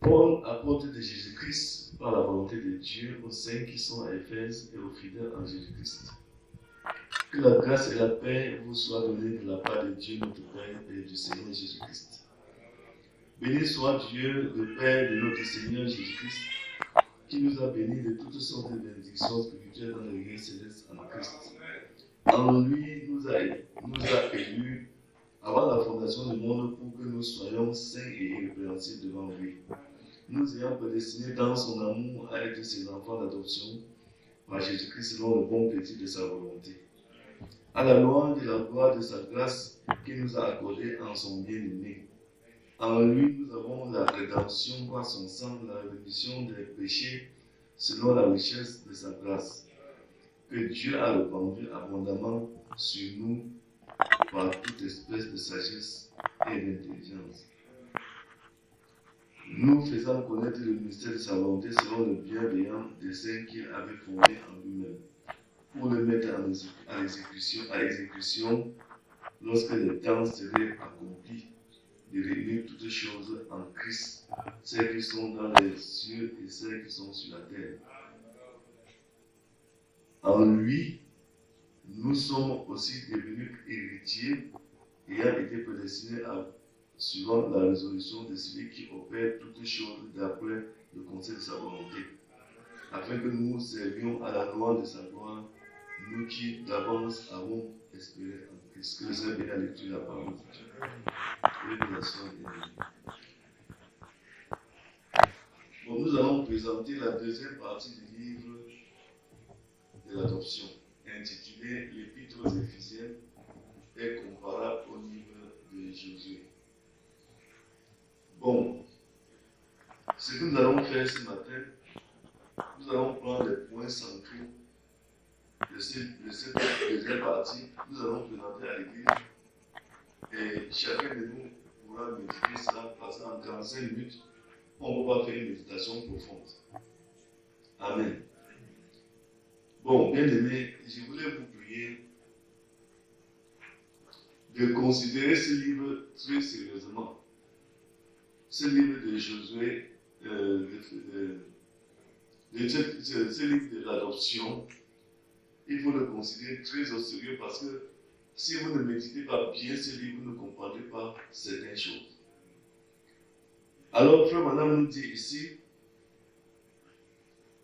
Paul, apôtre de Jésus-Christ, par la volonté de Dieu, aux saints qui sont à Éphèse et aux fidèles en Jésus-Christ. Que la grâce et la paix vous soient données de la part de Dieu notre Père et du Seigneur Jésus-Christ. Béni soit Dieu, le Père de notre Seigneur Jésus-Christ, qui nous a bénis de toutes sortes de bénédictions spirituelles dans les lieux célestes en Christ. En lui, nous a élus avant la fondation du monde pour que nous soyons saints et irrépréhensibles devant lui. Nous ayons prédestinés dans son amour à être ses enfants d'adoption par Jésus-Christ selon le bon plaisir de sa volonté. À la louange de la gloire de sa grâce qu'il nous a accordée en son bien-aimé. En lui, nous avons la rédemption par son sang, la rémission des péchés selon la richesse de sa grâce, que Dieu a répandu abondamment sur nous par toute espèce de sagesse et d'intelligence. Nous faisons connaître le mystère de sa volonté selon le bienveillant dessein qu'il avait formé en lui-même, pour le mettre à l'exécution lorsque le temps serait accompli, de réunir toutes choses en Christ, celles qui sont dans les cieux et celles qui sont sur la terre. En lui, nous sommes aussi devenus héritiers, ayant été prédestinés suivant la résolution de celui qui opère toutes choses d'après le conseil de sa volonté, afin que nous servions à la gloire de sa gloire, nous qui d'avance avons espéré en Christ. Que le Seigneur bénisse la lecture de la parole de Dieu. Bon, nous allons présenter la deuxième partie du livre de l'adoption, intitulé l'Épître aux Éphésiens est comparable au livre de Josué. Bon, ce que nous allons faire ce matin, nous allons prendre les points centraux de cette deuxième partie. Nous allons présenter à l'église et chacun de nous pourra méditer cela parce qu'en 45 minutes, on ne peut pas faire une méditation profonde. Amen. Bon, bien aimé, je voulais vous prier de considérer ce livre très sérieusement. Ce livre de Josué, ce livre de l'adoption, il faut le considérer très au sérieux parce que si vous ne méditez pas bien ce livre, vous ne comprendrez pas certaines choses. Alors, frère Madame nous dit ici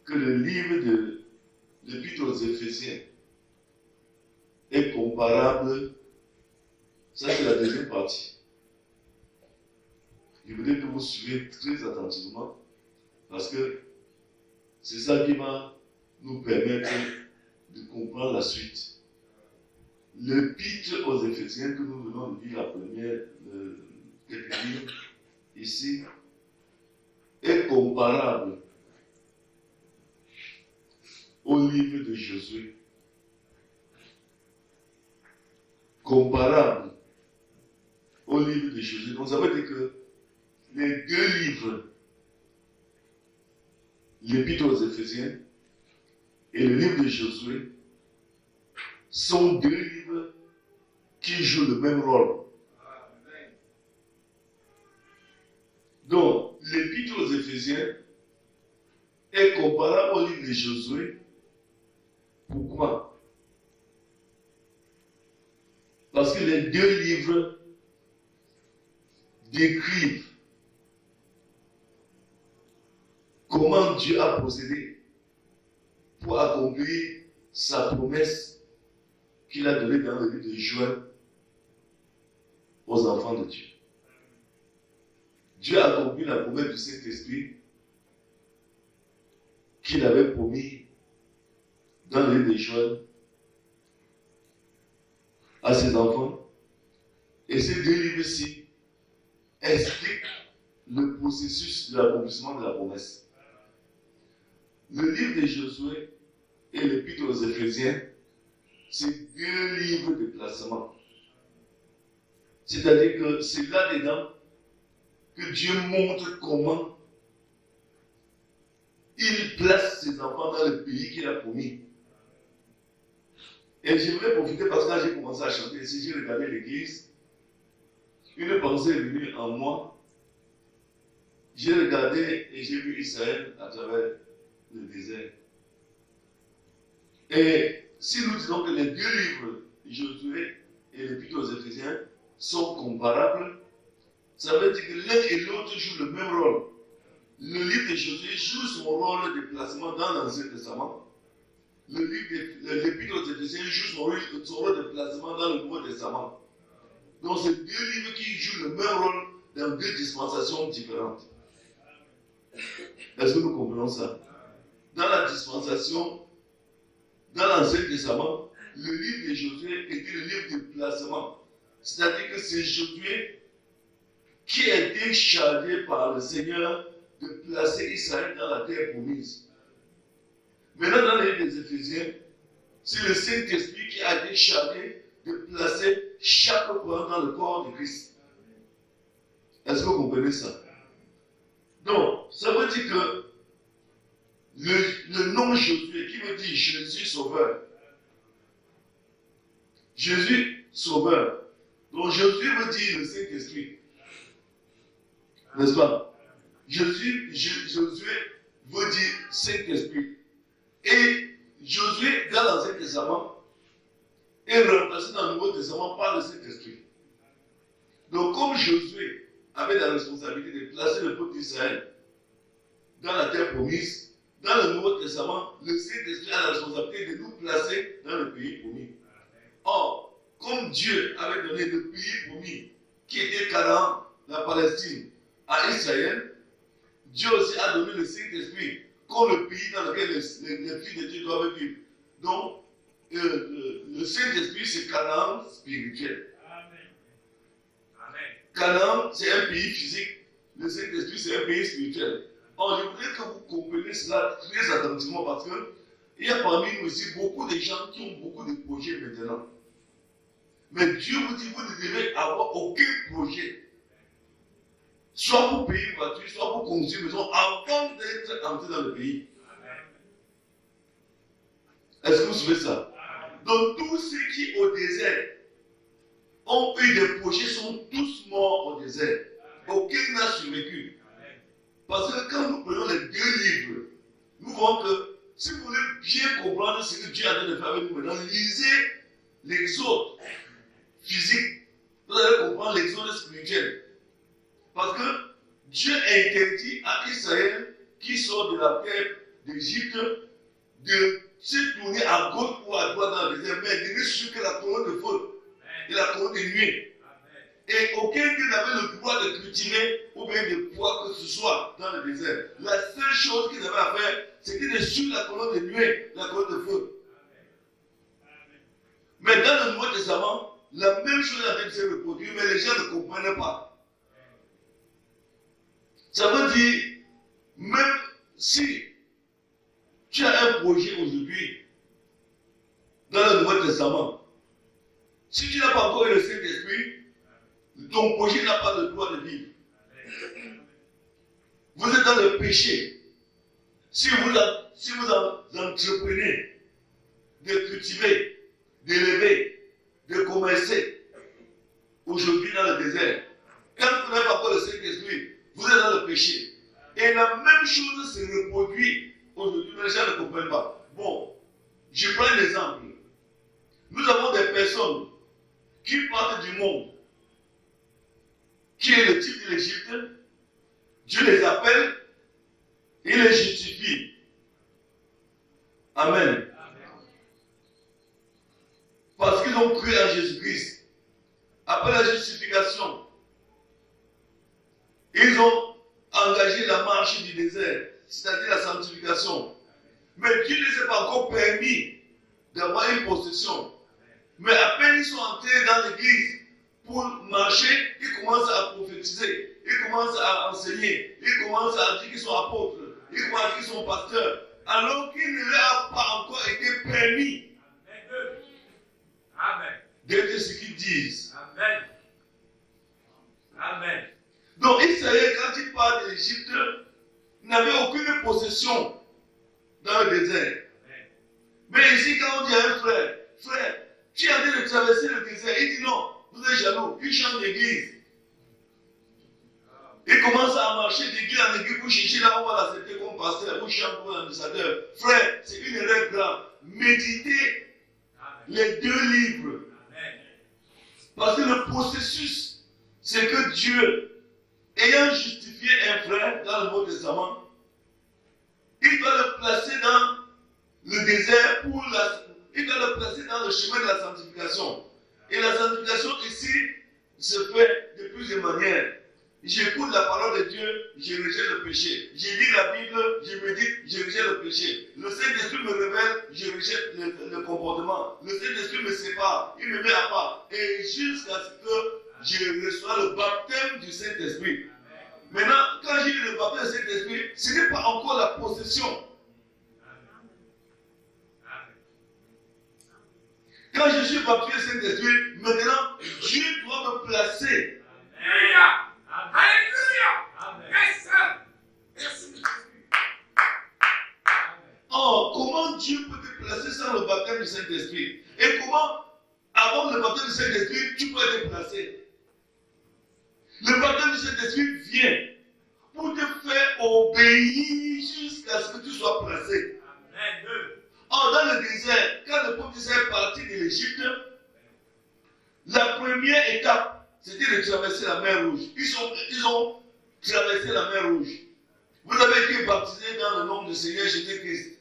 que le livre de l'Épître aux Éphésiens est comparable. Ça, c'est la deuxième partie. Je voudrais que vous suivez très attentivement parce que c'est ça qui va nous permettre de comprendre la suite. L'Épître aux Éphésiens que nous venons de lire la première, quelques lignes ici, est comparable au livre de Josué. Comparable au livre de Josué. Donc ça veut dire que les deux livres, l'Épître aux Éphésiens et le livre de Josué, sont deux livres qui jouent le même rôle. Donc, l'Épître aux Éphésiens est comparable au livre de Josué. Pourquoi? Parce que les deux livres décrivent comment Dieu a procédé pour accomplir sa promesse qu'il a donnée dans le livre de Joël aux enfants de Dieu. Dieu a accompli la promesse du Saint-Esprit qu'il avait promis dans le livre de Joël à ses enfants. Et ces deux livres-ci expliquent le processus de l'accomplissement de la promesse. Le livre de Josué et l'Épître aux Éphésiens, c'est deux livres de placement. C'est-à-dire que c'est là-dedans que Dieu montre comment il place ses enfants dans le pays qu'il a promis. Et j'aimerais profiter parce que quand j'ai commencé à chanter ici, j'ai regardé l'église, une pensée est venue en moi. j'ai regardé et j'ai vu Israël à travers le désert. Et si nous disons que les deux livres, Josué et l'Épître aux Éphésiens, sont comparables, ça veut dire que l'un et l'autre jouent le même rôle. Le livre de Josué joue son rôle de placement dans l'Ancien Testament. L'Épître aux Éphésiens joue son rôle de placement dans le Nouveau Testament. Donc c'est deux livres qui jouent le même rôle dans deux dispensations différentes. Est-ce que nous comprenons ça? Dans la dispensation, dans l'Ancien Testament, le livre de Josué était le livre de placement. C'est-à-dire que c'est Josué qui a été chargé par le Seigneur de placer Israël dans la terre promise. Maintenant, dans le livre des Éphésiens, c'est le Saint-Esprit qui a été chargé de placer chaque croyant dans le corps de Christ. Est-ce que vous comprenez ça? Donc, ça veut dire que le nom Josué, qui veut dire Jésus Sauveur. Jésus Sauveur. Donc, Jésus veut dire le Saint-Esprit. N'est-ce pas? Josué veut dire Saint-Esprit. Et Josué, dans l'Ancien Testament, est remplacé dans le Nouveau Testament par le Saint-Esprit. Donc, comme Josué avait la responsabilité de placer le peuple d'Israël dans la terre promise, dans le Nouveau Testament, le Saint-Esprit a la responsabilité de nous placer dans le pays promis. Or, comme Dieu avait donné le pays promis, qui était Canaan, la Palestine, à Israël, Dieu aussi a donné le Saint-Esprit comme le pays dans lequel les filles de Dieu doivent vivre. Donc, le Saint-Esprit, c'est Canaan spirituel. Canaan, c'est un pays physique. Le Saint-Esprit, c'est un pays spirituel. Or, je voudrais que vous compreniez cela très attentivement parce qu'il y a parmi nous aussi beaucoup de gens qui ont beaucoup de projets maintenant. Mais Dieu vous dit que vous ne devez avoir aucun projet. Soit pour payer une voiture, soit pour construire une maison avant d'être entré dans le pays. Est-ce que vous suivez ça? Donc, tous ceux qui au désert ont eu des projets sont tous morts au désert. Aucun n'a survécu. Parce que quand nous prenons les deux livres, nous voyons que si vous voulez bien comprendre ce que Dieu a donné de faire avec nous maintenant, lisez l'exode physique. Vous allez comprendre l'exode spirituel. Parce que Dieu interdit à Israël qui sort de la terre d'Égypte de se tourner à gauche ou à droite dans le désert, mais de ne suivre que la colonne de feu et la colonne de nuée. Et aucun d'eux n'avait le pouvoir de cultiver ou bien de pouvoir que ce soit dans le désert. La seule chose qu'ils avaient à faire, c'était de suivre la colonne de nuée, la colonne de feu. Mais dans le Nouveau Testament, la même chose avait été reproduite, mais les gens ne comprenaient pas. Ça veut dire, même si tu as un projet aujourd'hui dans le Nouveau Testament, si tu n'as pas encore eu le Saint-Esprit, ton projet n'a pas le droit de vivre. Vous êtes dans le péché. Si vous entreprenez de cultiver, d'élever, de commercer aujourd'hui dans le désert, quand vous n'avez pas encore le Saint-Esprit, vous êtes dans le péché. Et la même chose se reproduit aujourd'hui, mais les gens ne comprennent pas. Bon, je prends un exemple. Nous avons des personnes qui partent du monde, qui est le type de l'Égypte. Dieu les appelle, il les justifie. Amen. Parce qu'ils ont cru en Jésus-Christ. Après la justification, ils ont engagé la marche du désert, c'est-à-dire la sanctification. Mais Dieu ne les a pas encore permis d'avoir une possession. Mais à peine ils sont entrés dans l'église pour marcher, ils commencent à prophétiser, ils commencent à enseigner, ils commencent à dire qu'ils sont apôtres, ils commencent à dire qu'ils sont pasteurs, alors qu'il ne leur a pas encore été permis d'être ce qu'ils disent. Amen. Amen. Donc Israël, quand il part de l'Égypte, n'avait aucune possession dans le désert. Mais ici, quand on dit à un frère, frère, tu es en train de traverser le désert, il dit non, vous êtes jaloux, il change d'église. Il commence à marcher d'église en église pour chercher là où on va l'accepter comme pasteur ou chef ou administrateur. Frère, c'est une erreur grave. Méditez les deux livres. Parce que le processus, c'est que Dieu, ayant justifié un frère dans le Nouveau Testament, il doit le placer dans le désert il doit le placer dans le chemin de la sanctification. Et la sanctification ici se fait de plusieurs manières. J'écoute la parole de Dieu, je rejette le péché. Je lis la Bible, je médite, je rejette le péché. Le Saint-Esprit me révèle, je rejette le comportement. Le Saint-Esprit me sépare, il me met à part. Et jusqu'à ce que je reçois le baptême du Saint-Esprit. Maintenant, quand j'ai eu le baptême du Saint-Esprit, ce n'est pas encore la possession. Quand je suis baptisé du Saint-Esprit, maintenant, Dieu doit me placer. Alléluia. Oh, comment Dieu peut te placer sans le baptême du Saint-Esprit? Et comment, avant le baptême du Saint-Esprit, tu peux être placé? Le baptême du Saint-Esprit vient pour te faire obéir jusqu'à ce que tu sois placé. Or, dans le désert, quand le peuple d'Israël est parti de l'Égypte, la première étape, c'était de traverser la mer Rouge. Ils ont traversé la mer Rouge. Vous avez été baptisé dans le nom du Seigneur Jésus-Christ.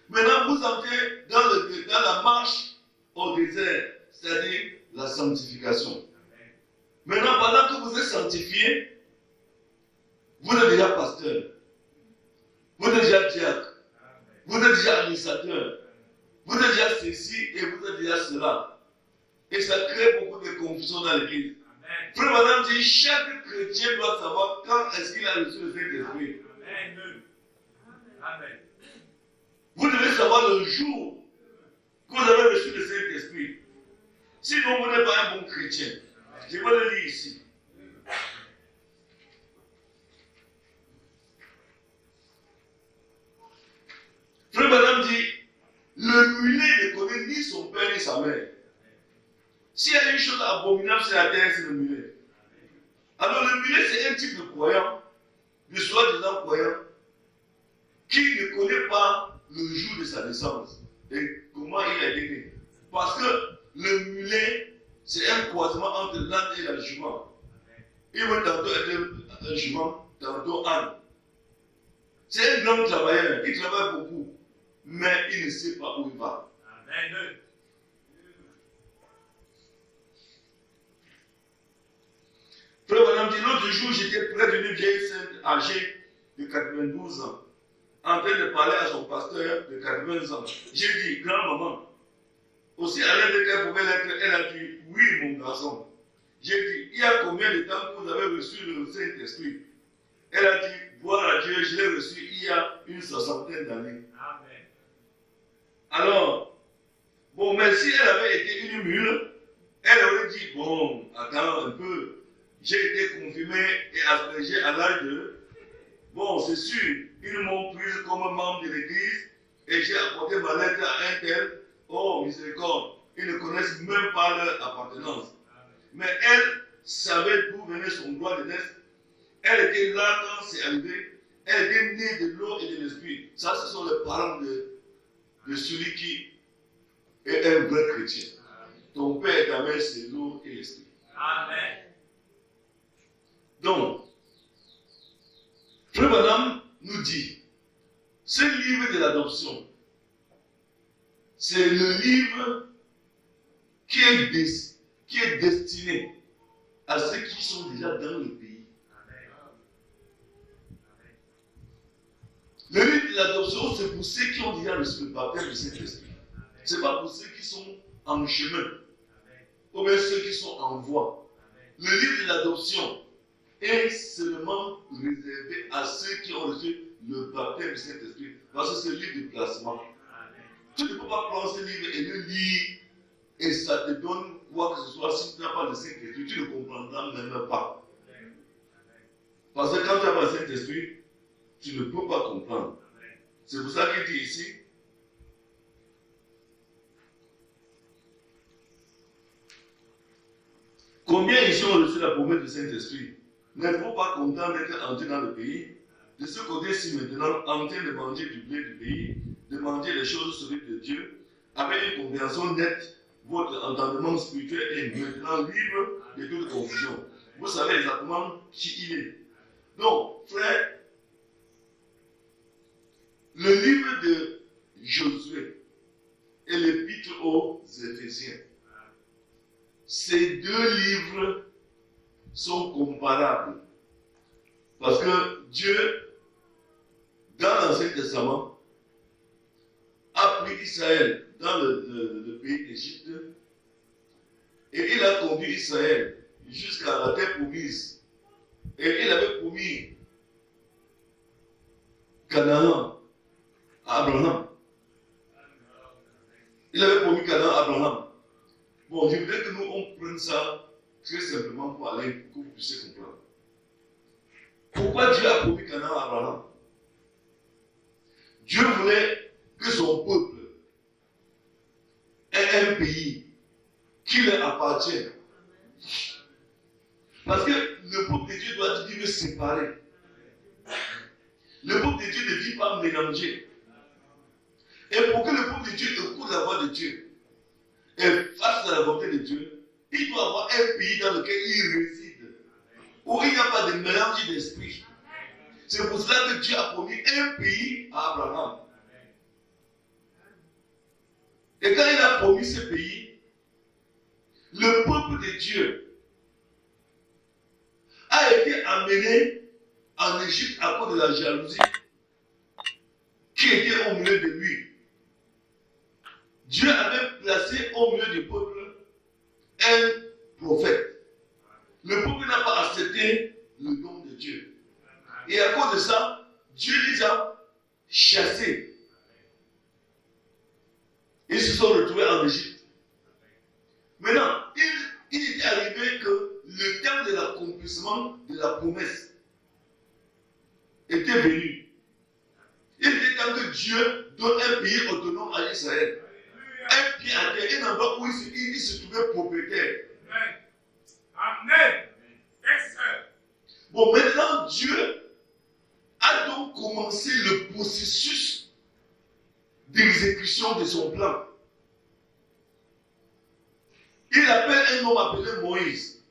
Maintenant, vous entrez dans la marche au désert, c'est-à-dire la sanctification. Maintenant, pendant que vous êtes sanctifié, vous êtes déjà pasteur, vous êtes déjà diacre, vous êtes déjà administrateur, vous êtes déjà ceci et vous êtes déjà cela. Et ça crée beaucoup de confusion dans l'église. Frère, madame dit, chaque chrétien doit savoir quand est-ce qu'il a reçu le Saint-Esprit. Vous devez savoir le jour que vous avez reçu le Saint-Esprit. Sinon, vous n'êtes pas un bon chrétien. Je vais le lire ici. Frère, madame dit, le mulet ne connaît ni son père ni sa mère. S'il y a une chose abominable sur la terre, c'est le mulet. Alors le mulet, c'est un type de croyant, de soi-disant croyant, qui ne connaît pas le jour de sa naissance et comment il a été né. Parce que le mulet, c'est un croisement entre l'âne et la jument. Il va tantôt être un jument, tantôt âne. C'est un homme travailleur, il travaille beaucoup, mais il ne sait pas où il va. Amen. Frère madame dit, l'autre jour, j'étais près d'une vieille sainte âgée de 92 ans, en train de parler à son pasteur de 80 ans. J'ai dit, grand-maman, aussi à l'aide qu'elle pouvait l'être, elle a dit, oui, mon garçon. J'ai dit, il y a combien de temps que vous avez reçu le Saint-Esprit? Elle a dit, gloire à Dieu, je l'ai reçu il y a une 60aine d'années. Amen. Alors, bon, mais si elle avait été une mule, elle aurait dit, bon, attends un peu. J'ai été confirmé et aspergé à l'âge de... Bon, c'est sûr, ils m'ont pris comme membre de l'église et j'ai apporté ma lettre à un tel. Oh, miséricorde, ils ne connaissent même pas leur appartenance. Mais elle savait d'où venait son droit de naissance. Elle était là quand c'est arrivé. Elle était née de l'eau et de l'esprit. Ça, ce sont les parents de celui qui est un vrai chrétien. Ton père et ta mère, c'est l'eau et l'esprit. Amen. Donc, Frère Madame nous dit, ce livre de l'adoption, c'est le livre qui est destiné à ceux qui sont déjà dans le pays. Le livre de l'adoption, c'est pour ceux qui ont déjà reçu le baptême de Saint-Esprit. Ce n'est pas pour ceux qui sont en chemin, ou bien ceux qui sont en voie. Le livre de l'adoption est seulement réservé à ceux qui ont reçu le baptême du Saint-Esprit. Parce que c'est le livre de placement. Tu ne peux pas prendre ce livre et le lire et ça te donne quoi que ce soit. Si tu n'as pas le Saint-Esprit, tu ne comprendras même pas. Parce que quand tu n'as pas le Saint-Esprit, tu ne peux pas comprendre. C'est pour ça qu'il dit ici, combien ici ont reçu la promesse du Saint-Esprit? N'êtes-vous pas content d'être entré dans le pays? De ce côté-ci maintenant, en train de manger du blé du pays, de manger les choses solides de Dieu, avec une compréhension nette, votre entendement spirituel est maintenant libre de toute confusion. Vous savez exactement qui il est. Donc, frère, le livre de Josué et l'épître aux Éphésiens, ces deux livres sont comparables. Parce que Dieu, dans l'Ancien Testament, a pris Israël dans le pays d'Égypte et il a conduit Israël jusqu'à la terre promise. Et il avait promis Canaan à Abraham. Il avait promis Canaan à Abraham. Bon, je voudrais que nous on prenne ça très simplement pour aller, pour que vous puissiez comprendre. Pourquoi Dieu a promis Canaan à Abraham? Dieu voulait que son peuple ait un pays qui leur appartient. Parce que le peuple de Dieu doit vivre séparé. Le peuple de Dieu ne vit pas mélangé. Et pour que le peuple de Dieu écoute la voix de Dieu et fasse la volonté de Dieu, il doit avoir un pays dans lequel il réside, où il n'y a pas de mélange d'esprit. C'est pour cela que Dieu a promis un pays à Abraham. Et quand il a promis ce pays, le peuple de Dieu a été amené en Égypte à cause de la jalousie qui était au milieu de lui. Dieu avait placé au milieu du peuple un prophète. Le peuple n'a pas accepté le don de Dieu. Et à cause de ça, Dieu les a chassés. Ils se sont retrouvés en Égypte. Maintenant, il est arrivé que le temps de l'accomplissement de la promesse était venu. Il était temps que Dieu donne un pays autonome à Israël. Un pied à terre, un endroit où il se trouvait propriétaire. Amen. Bon, maintenant, Dieu a donc commencé le processus d'exécution de son plan. Il appelle un homme appelé Moïse.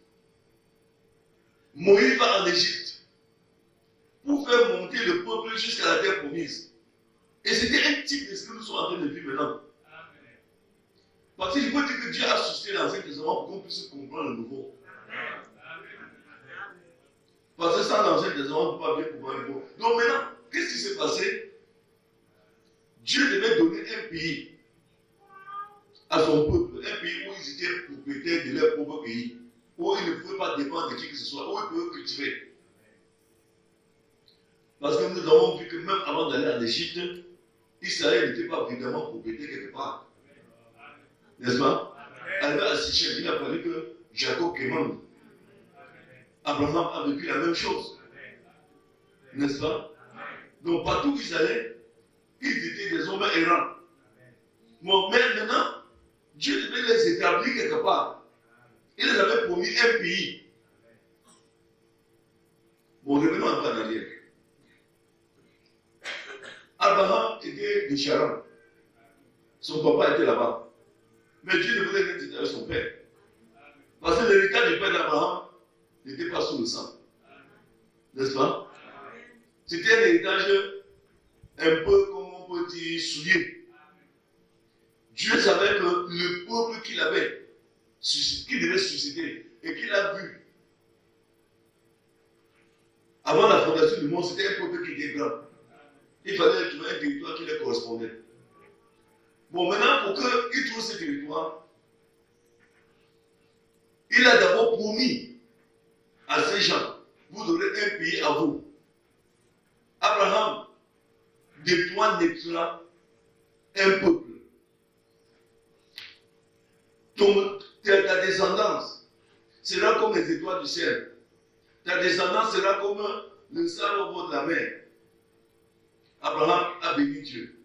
Moïse va en Égypte pour faire monter le peuple jusqu'à la terre promise. Et c'était un type de ce que nous sommes en train de vivre maintenant. Parce que je peux dire que Dieu a suscité l'Ancien Testament pour qu'on puisse comprendre le nouveau. Parce que sans l'Ancien Testament, on ne peut pas bien comprendre le nouveau. Donc maintenant, qu'est-ce qui s'est passé? Dieu devait donner un pays à son peuple, un pays où ils étaient propriétaires de leur propre pays, où ils ne pouvaient pas dépendre de qui que ce soit, où ils pouvaient cultiver. Parce que nous avons vu que même avant d'aller en Égypte, Israël n'était pas évidemment propriétaire quelque part. N'est-ce pas? Arrivé à Sichem, il a fallu que Jacob commande. Abraham a vécu la même chose. N'est-ce pas? Donc partout où ils allaient, ils étaient des hommes errants. Bon, mais maintenant, Dieu devait les établir quelque part. Il les avait promis un pays. Bon, revenons un peu en arrière. Abraham était de Charan. Son papa était là-bas. Mais Dieu ne voulait rien avec son père. Parce que l'héritage du père d'Abraham n'était pas sous le sang. N'est-ce pas? C'était un héritage un peu, comme on peut dire, souillé. Dieu savait que le peuple qu'il avait, qu'il devait susciter et qu'il a vu avant la fondation du monde, c'était un peuple qui était grand. Il fallait trouver un territoire qui leur correspondait. Bon, maintenant, pour qu'il trouve ce territoire, il a d'abord promis à ces gens, vous aurez un pays à vous. Abraham, de toi naîtra un peuple. Ta descendance sera comme les étoiles du ciel. Ta descendance sera comme le sable au bord de la mer. Abraham a béni Dieu.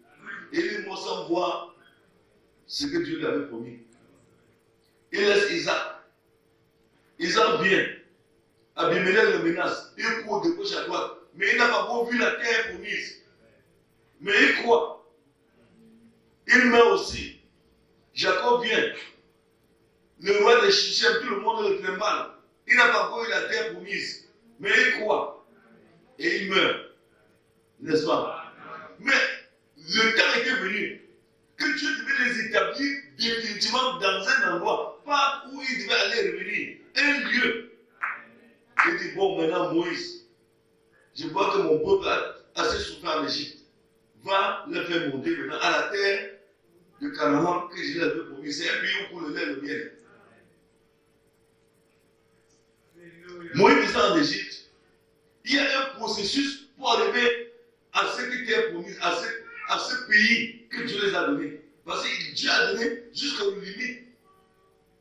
Et il m'a sans voir ce que Dieu lui avait promis. Il laisse Isaac. Isaac vient Abimelech le menace. Il court de gauche à droite. Mais il n'a pas encore vu la terre promise. Mais il croit. Il meurt aussi. Jacob vient. Le roi de Shichem, tout le monde le trimballe. Il n'a pas encore eu la terre promise. Mais il croit. Et il meurt. N'est-ce pas? Mais le temps était venu que Dieu devait les établir définitivement dans un endroit. Pas où ils devaient aller revenir. Un lieu. Il dit, bon, maintenant Moïse, je vois que mon peuple a assez souffert en Égypte. Va le faire monter maintenant à la terre de Canaan que je l'avais promis. C'est un pays où pour le lait et le miel. Moïse descend en Égypte. Il y a un processus pour arriver à cette terre promise, à ce pays que Dieu les a donné. Parce que Dieu a donné jusqu'aux limites.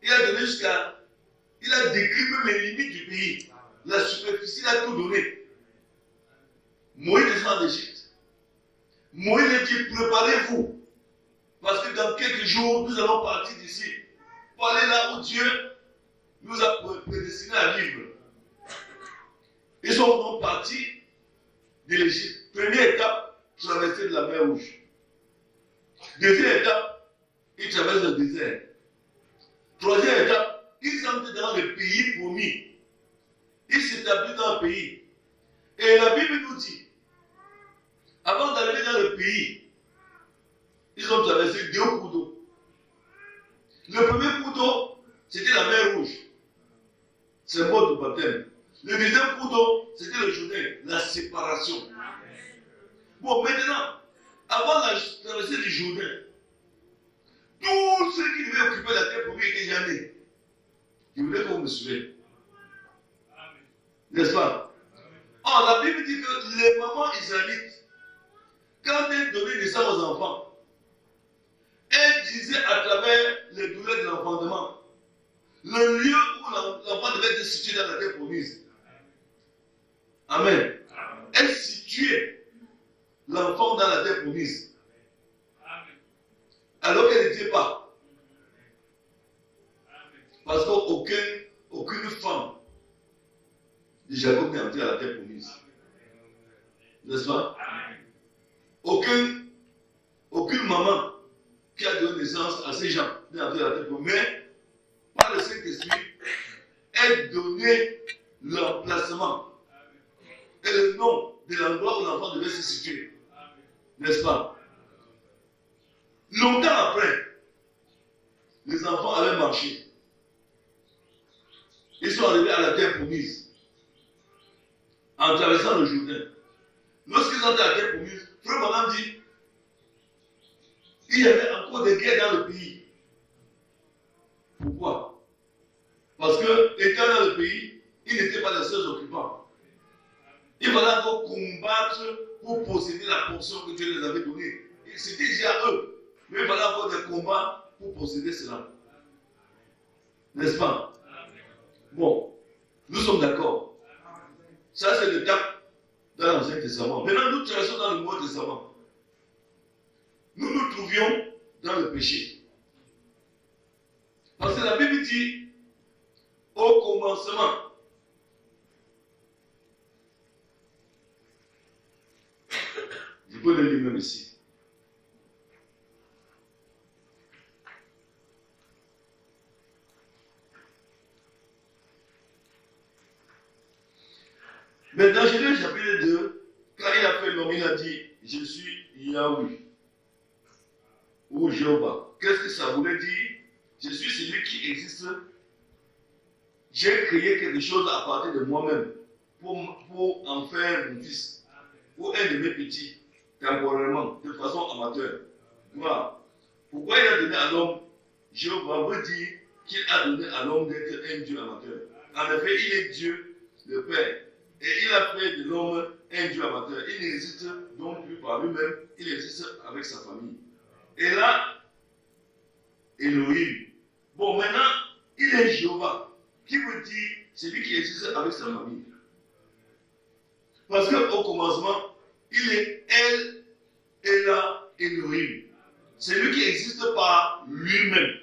Il a donné il a décrit même les limites du pays. La superficie, il a tout donné. Moïse descend en Égypte. Moïse dit, préparez-vous. Parce que dans quelques jours, nous allons partir d'ici. Pour aller là où Dieu nous a prédestinés à vivre. Ils sont donc partis de l'Égypte. Première étape, traverser de la mer Rouge. Deuxième étape, ils traversent le désert. Troisième étape, ils entrent dans le pays promis. Ils s'établissent dans le pays. Et la Bible nous dit, avant d'arriver dans le pays, ils ont traversé 2 cours d'eau. Le premier cours d'eau, c'était la mer Rouge. Symbole du baptême. Le deuxième cours d'eau, c'était le Jourdain, la séparation. Bon, maintenant, avant la traversée du Jourdain, tous ceux qui devaient occuper la terre promise étaient déjà nés. Je voulais que vous me suiviez. N'est-ce pas? Or, la Bible dit que les mamans israélites, quand elles donnaient naissance aux enfants, elles disaient à travers les douleurs de l'enfantement, le lieu où l'enfant devait être situé dans la terre promise. Amen. Elle situait l'enfant dans la terre promise. Alors qu'elle n'était pas. Parce qu'aucune femme de Jacob n'est entrée à la terre promise. N'est-ce pas? Aucune maman qui a donné naissance à ces gens n'est entrée à la terre promise. Mais par le Saint-Esprit, elle donnait l'emplacement et le nom de l'endroit où l'enfant devait se situer. N'est-ce pas? Longtemps après, les enfants avaient marché. Ils sont arrivés à la terre promise en traversant le Jourdain. Lorsqu'ils sont à la terre promise, Frère Branham dit il y avait encore des guerres dans le pays. Pourquoi? Parce que, étant dans le pays, ils n'étaient pas les seuls occupants. Il fallait encore combattre pour posséder la portion que Dieu les avait donnée. C'était déjà eux. Mais il fallait encore des combats pour posséder cela. N'est-ce pas? Bon, nous sommes d'accord. Ça, c'est l'étape dans l'Ancien Testament. Maintenant, nous traversons dans le Nouveau Testament. Nous nous trouvions dans le péché. Parce que la Bible dit, au commencement, je peux le lire même ici. Mais dans Genèse chapitre 2, quand il a fait l'homme, il a dit, je suis Yahweh, ou Jéhovah. Qu'est-ce que ça voulait dire? Je suis celui qui existe. J'ai créé quelque chose à partir de moi-même pour en faire mon fils, ou un de mes petits, temporairement, de façon amateur. Voilà. Pourquoi il a donné à l'homme? Jéhovah veut dire qu'il a donné à l'homme d'être un Dieu amateur. En effet, il est Dieu, le Père. Et il a fait de l'homme un Dieu amateur. Il n'existe donc plus par lui-même, il existe avec sa famille. Et là, Elohim. Bon, maintenant, il est Jéhovah, qui veut dire celui qui existe avec sa famille. Parce qu'au commencement, il est El, Ela, Elohim. C'est lui qui existe par lui-même.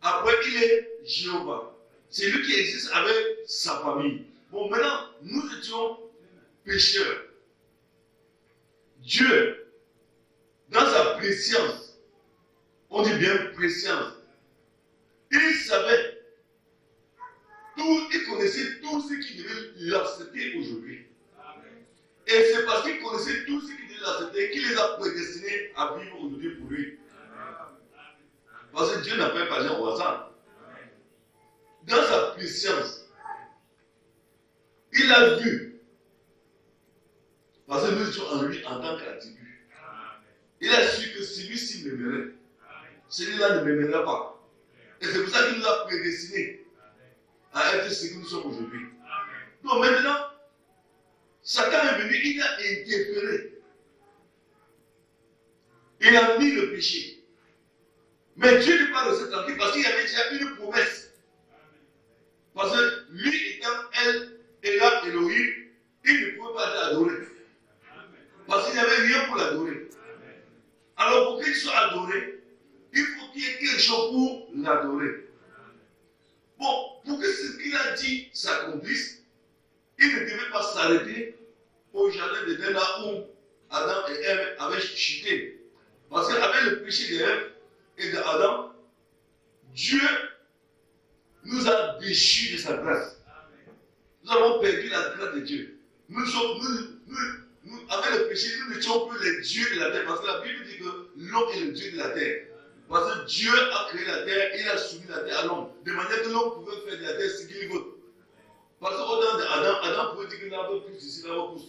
Après, il est Jéhovah. C'est lui qui existe avec sa famille. Bon, maintenant, nous étions pécheurs. Dieu, dans sa préscience, on dit bien préscience, il savait tout, il connaissait tout ce qui devait l'accepter aujourd'hui. Et c'est parce qu'il connaissait tout ce qui devait l'accepter qu'il les a prédestinés à vivre aujourd'hui pour lui. Parce que Dieu n'appelle pas les gens au hasard. Dans sa préscience, il a vu, parce que nous étions en lui en tant qu'attribut. Il a su que celui-ci m'aimerait. Celui-là ne m'aimerait pas. Et c'est pour ça qu'il nous a prédestinés à être ce que nous sommes aujourd'hui. Donc maintenant, Satan est venu, il a interféré. Il a mis le péché. Mais Dieu n'est pas resté tranquille parce qu'il y avait déjà une promesse. Parce que lui étant elle et là Elohim, il ne pouvait pas l'adorer. Parce qu'il n'y avait rien pour l'adorer. Alors pour qu'il soit adoré, il faut qu'il y ait quelque chose pour l'adorer. Bon, pour que ce qu'il a dit s'accomplisse, il ne devait pas s'arrêter au jardin d'Éden là où Adam et Ève avaient chuté. Parce qu'avec le péché d'Ève et d'Adam, Dieu nous a déchus de sa grâce. Nous avons perdu la grâce de Dieu. Avec le péché, nous n'étions plus les dieux de la terre. Parce que la Bible dit que l'homme est le Dieu de la terre. Parce que Dieu a créé la terre, il a soumis la terre à l'homme. De manière que l'homme pouvait faire de la terre ce qu'il veut. Parce qu'au temps d'Adam, Adam pouvait dire qu'il n'a pas plus ici, il n'a pas plus.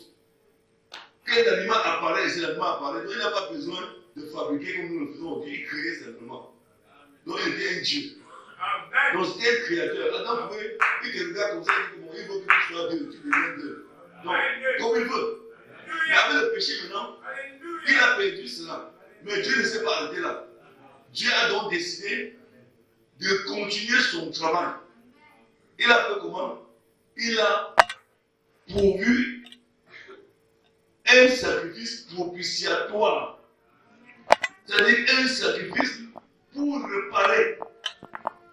Quand l'animal apparaît, ici l'animal apparaît, donc il n'a pas besoin de fabriquer comme nous le faisons aujourd'hui, il créait simplement. Donc il était un Dieu. Donc c'était un créateur. Adam pouvait, il te regarde comme ça, il dit il veut que tu sois Dieu, tu deviens Dieu. Donc, comme il veut. Mais avec le péché maintenant, il a perdu cela. Mais Dieu ne s'est pas arrêté là. Dieu a donc décidé de continuer son travail. Il a fait comment? Il a pourvu un sacrifice propitiatoire. C'est-à-dire un sacrifice pour réparer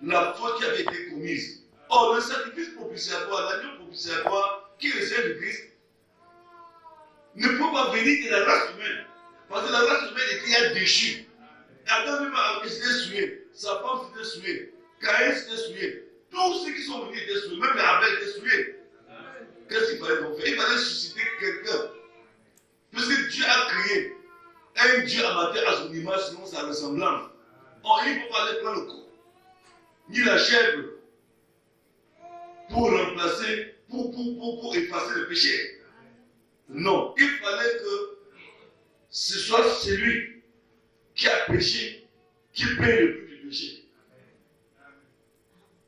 la faute qui avait été commise. Or, le sacrifice propitiatoire, l'agneau propitiatoire qui réserve le Christ, ne peut pas venir de la race humaine. Parce que la race humaine était déjà déchue. Adam même s'était souillé, sa femme s'était souillée, Caïn s'était souillé. Tous ceux qui sont venus étaient souillés, même Abel était souillé. Qu'est-ce qu'il fallait donc faire? Il fallait susciter quelqu'un. Puisque Dieu a créé un Dieu amateur à son image selon sa ressemblance. Or, il ne peut pas aller prendre le corps, ni la chèvre, pour remplacer, pour effacer le péché. Non, il fallait que ce soit celui qui a péché, qui paye le prix du péché.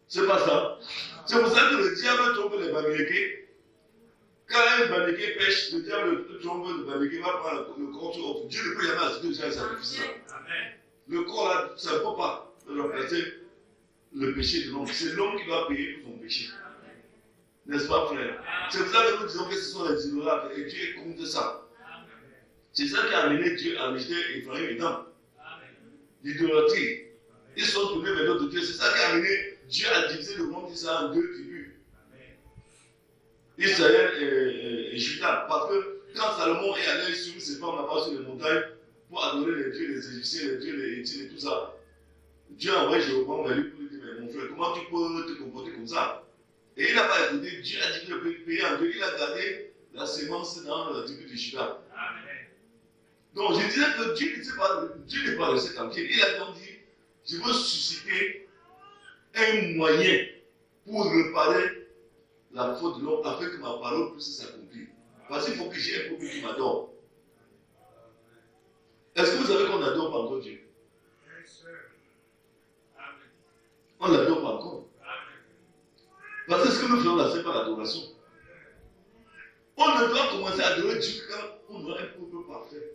C'est pas ça. C'est pour ça que le diable trompe les Babyloniens. Quand un Babylonien pêche, le diable trompe le Babylonien, va prendre le corps sur autre. Dieu ne peut jamais assister déjà à sacrifice. Le corps là, ça ne peut pas remplacer le péché de l'homme. C'est l'homme qui doit payer pour son péché. N'est-ce pas, frère? C'est pour ça que nous disons que ce sont les idolâtres et Dieu est contre ça. C'est ça qui a amené Dieu à rejeter Ephraim et Dan. L'idolâtrie. Ils sont tournés vers d'autres dieux. C'est ça qui a amené Dieu à diviser le monde d'Israël en deux tribus. Israël et Juda. Parce que quand Salomon est allé sur ses femmes là-bas sur les montagnes pour adorer les dieux des Égyptiens, les dieux des Héthites et tout ça, Dieu a envoyé Jéroboam vers lui pour lui dire, mais mon frère, comment tu peux te comporter comme ça? Et il n'a pas écouté, Dieu a dit qu'il peut payer en Dieu, il a gardé la sémence dans la tribu de Juda. Donc je disais que Dieu n'est pas resté tranquille. Il a donc dit, je veux susciter un moyen pour réparer la faute de l'homme afin que ma parole puisse s'accomplir. Parce qu'il faut que j'ai un peuple qui m'adore. Est-ce que vous savez qu'on n'adore pas encore Dieu? On ne l'adore pas encore. Parce que ce que nous faisons là, ce n'est pas l'adoration. On ne doit commencer à adorer Dieu quand on aura un peuple parfait.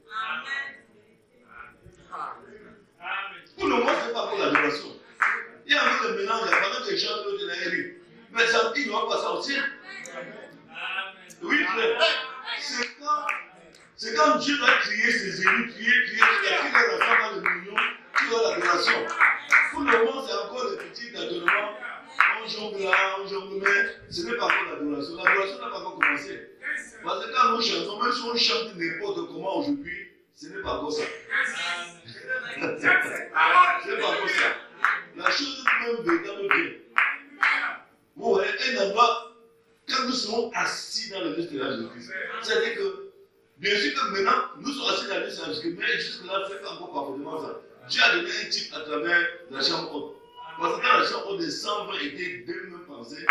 Pour le moment, ce n'est pas pour l'adoration. Il y a un mélange, il y a pendant que les gens de la rue. Mais ça, il ne doit pas sortir. Oui, frère. C'est quand Dieu va crier ses élus, crier, il y a qui les enfants dans le million, qui ont l'adoration. Pour le moment, c'est encore le petit adonnement. On jongle là, on jongle, mais ce n'est pas encore l'adoration. L'adoration, chanson, même si on chante n'importe comment aujourd'hui, ce n'est pas comme ça. C'est pas comme ça. La chose même véritable vient. Vous voyez, un endroit, quand nous serons assis dans le Christ de Jésus-Christ, c'est-à-dire que, bien sûr que maintenant, nous sommes assis dans le Christ de Jésus-Christ, mais jusque-là, c'est pas encore parfaitement ça. Dieu a donné un type à travers la chambre haute. Parce que dans la chambre haute, les 120 étaient des mêmes pensées,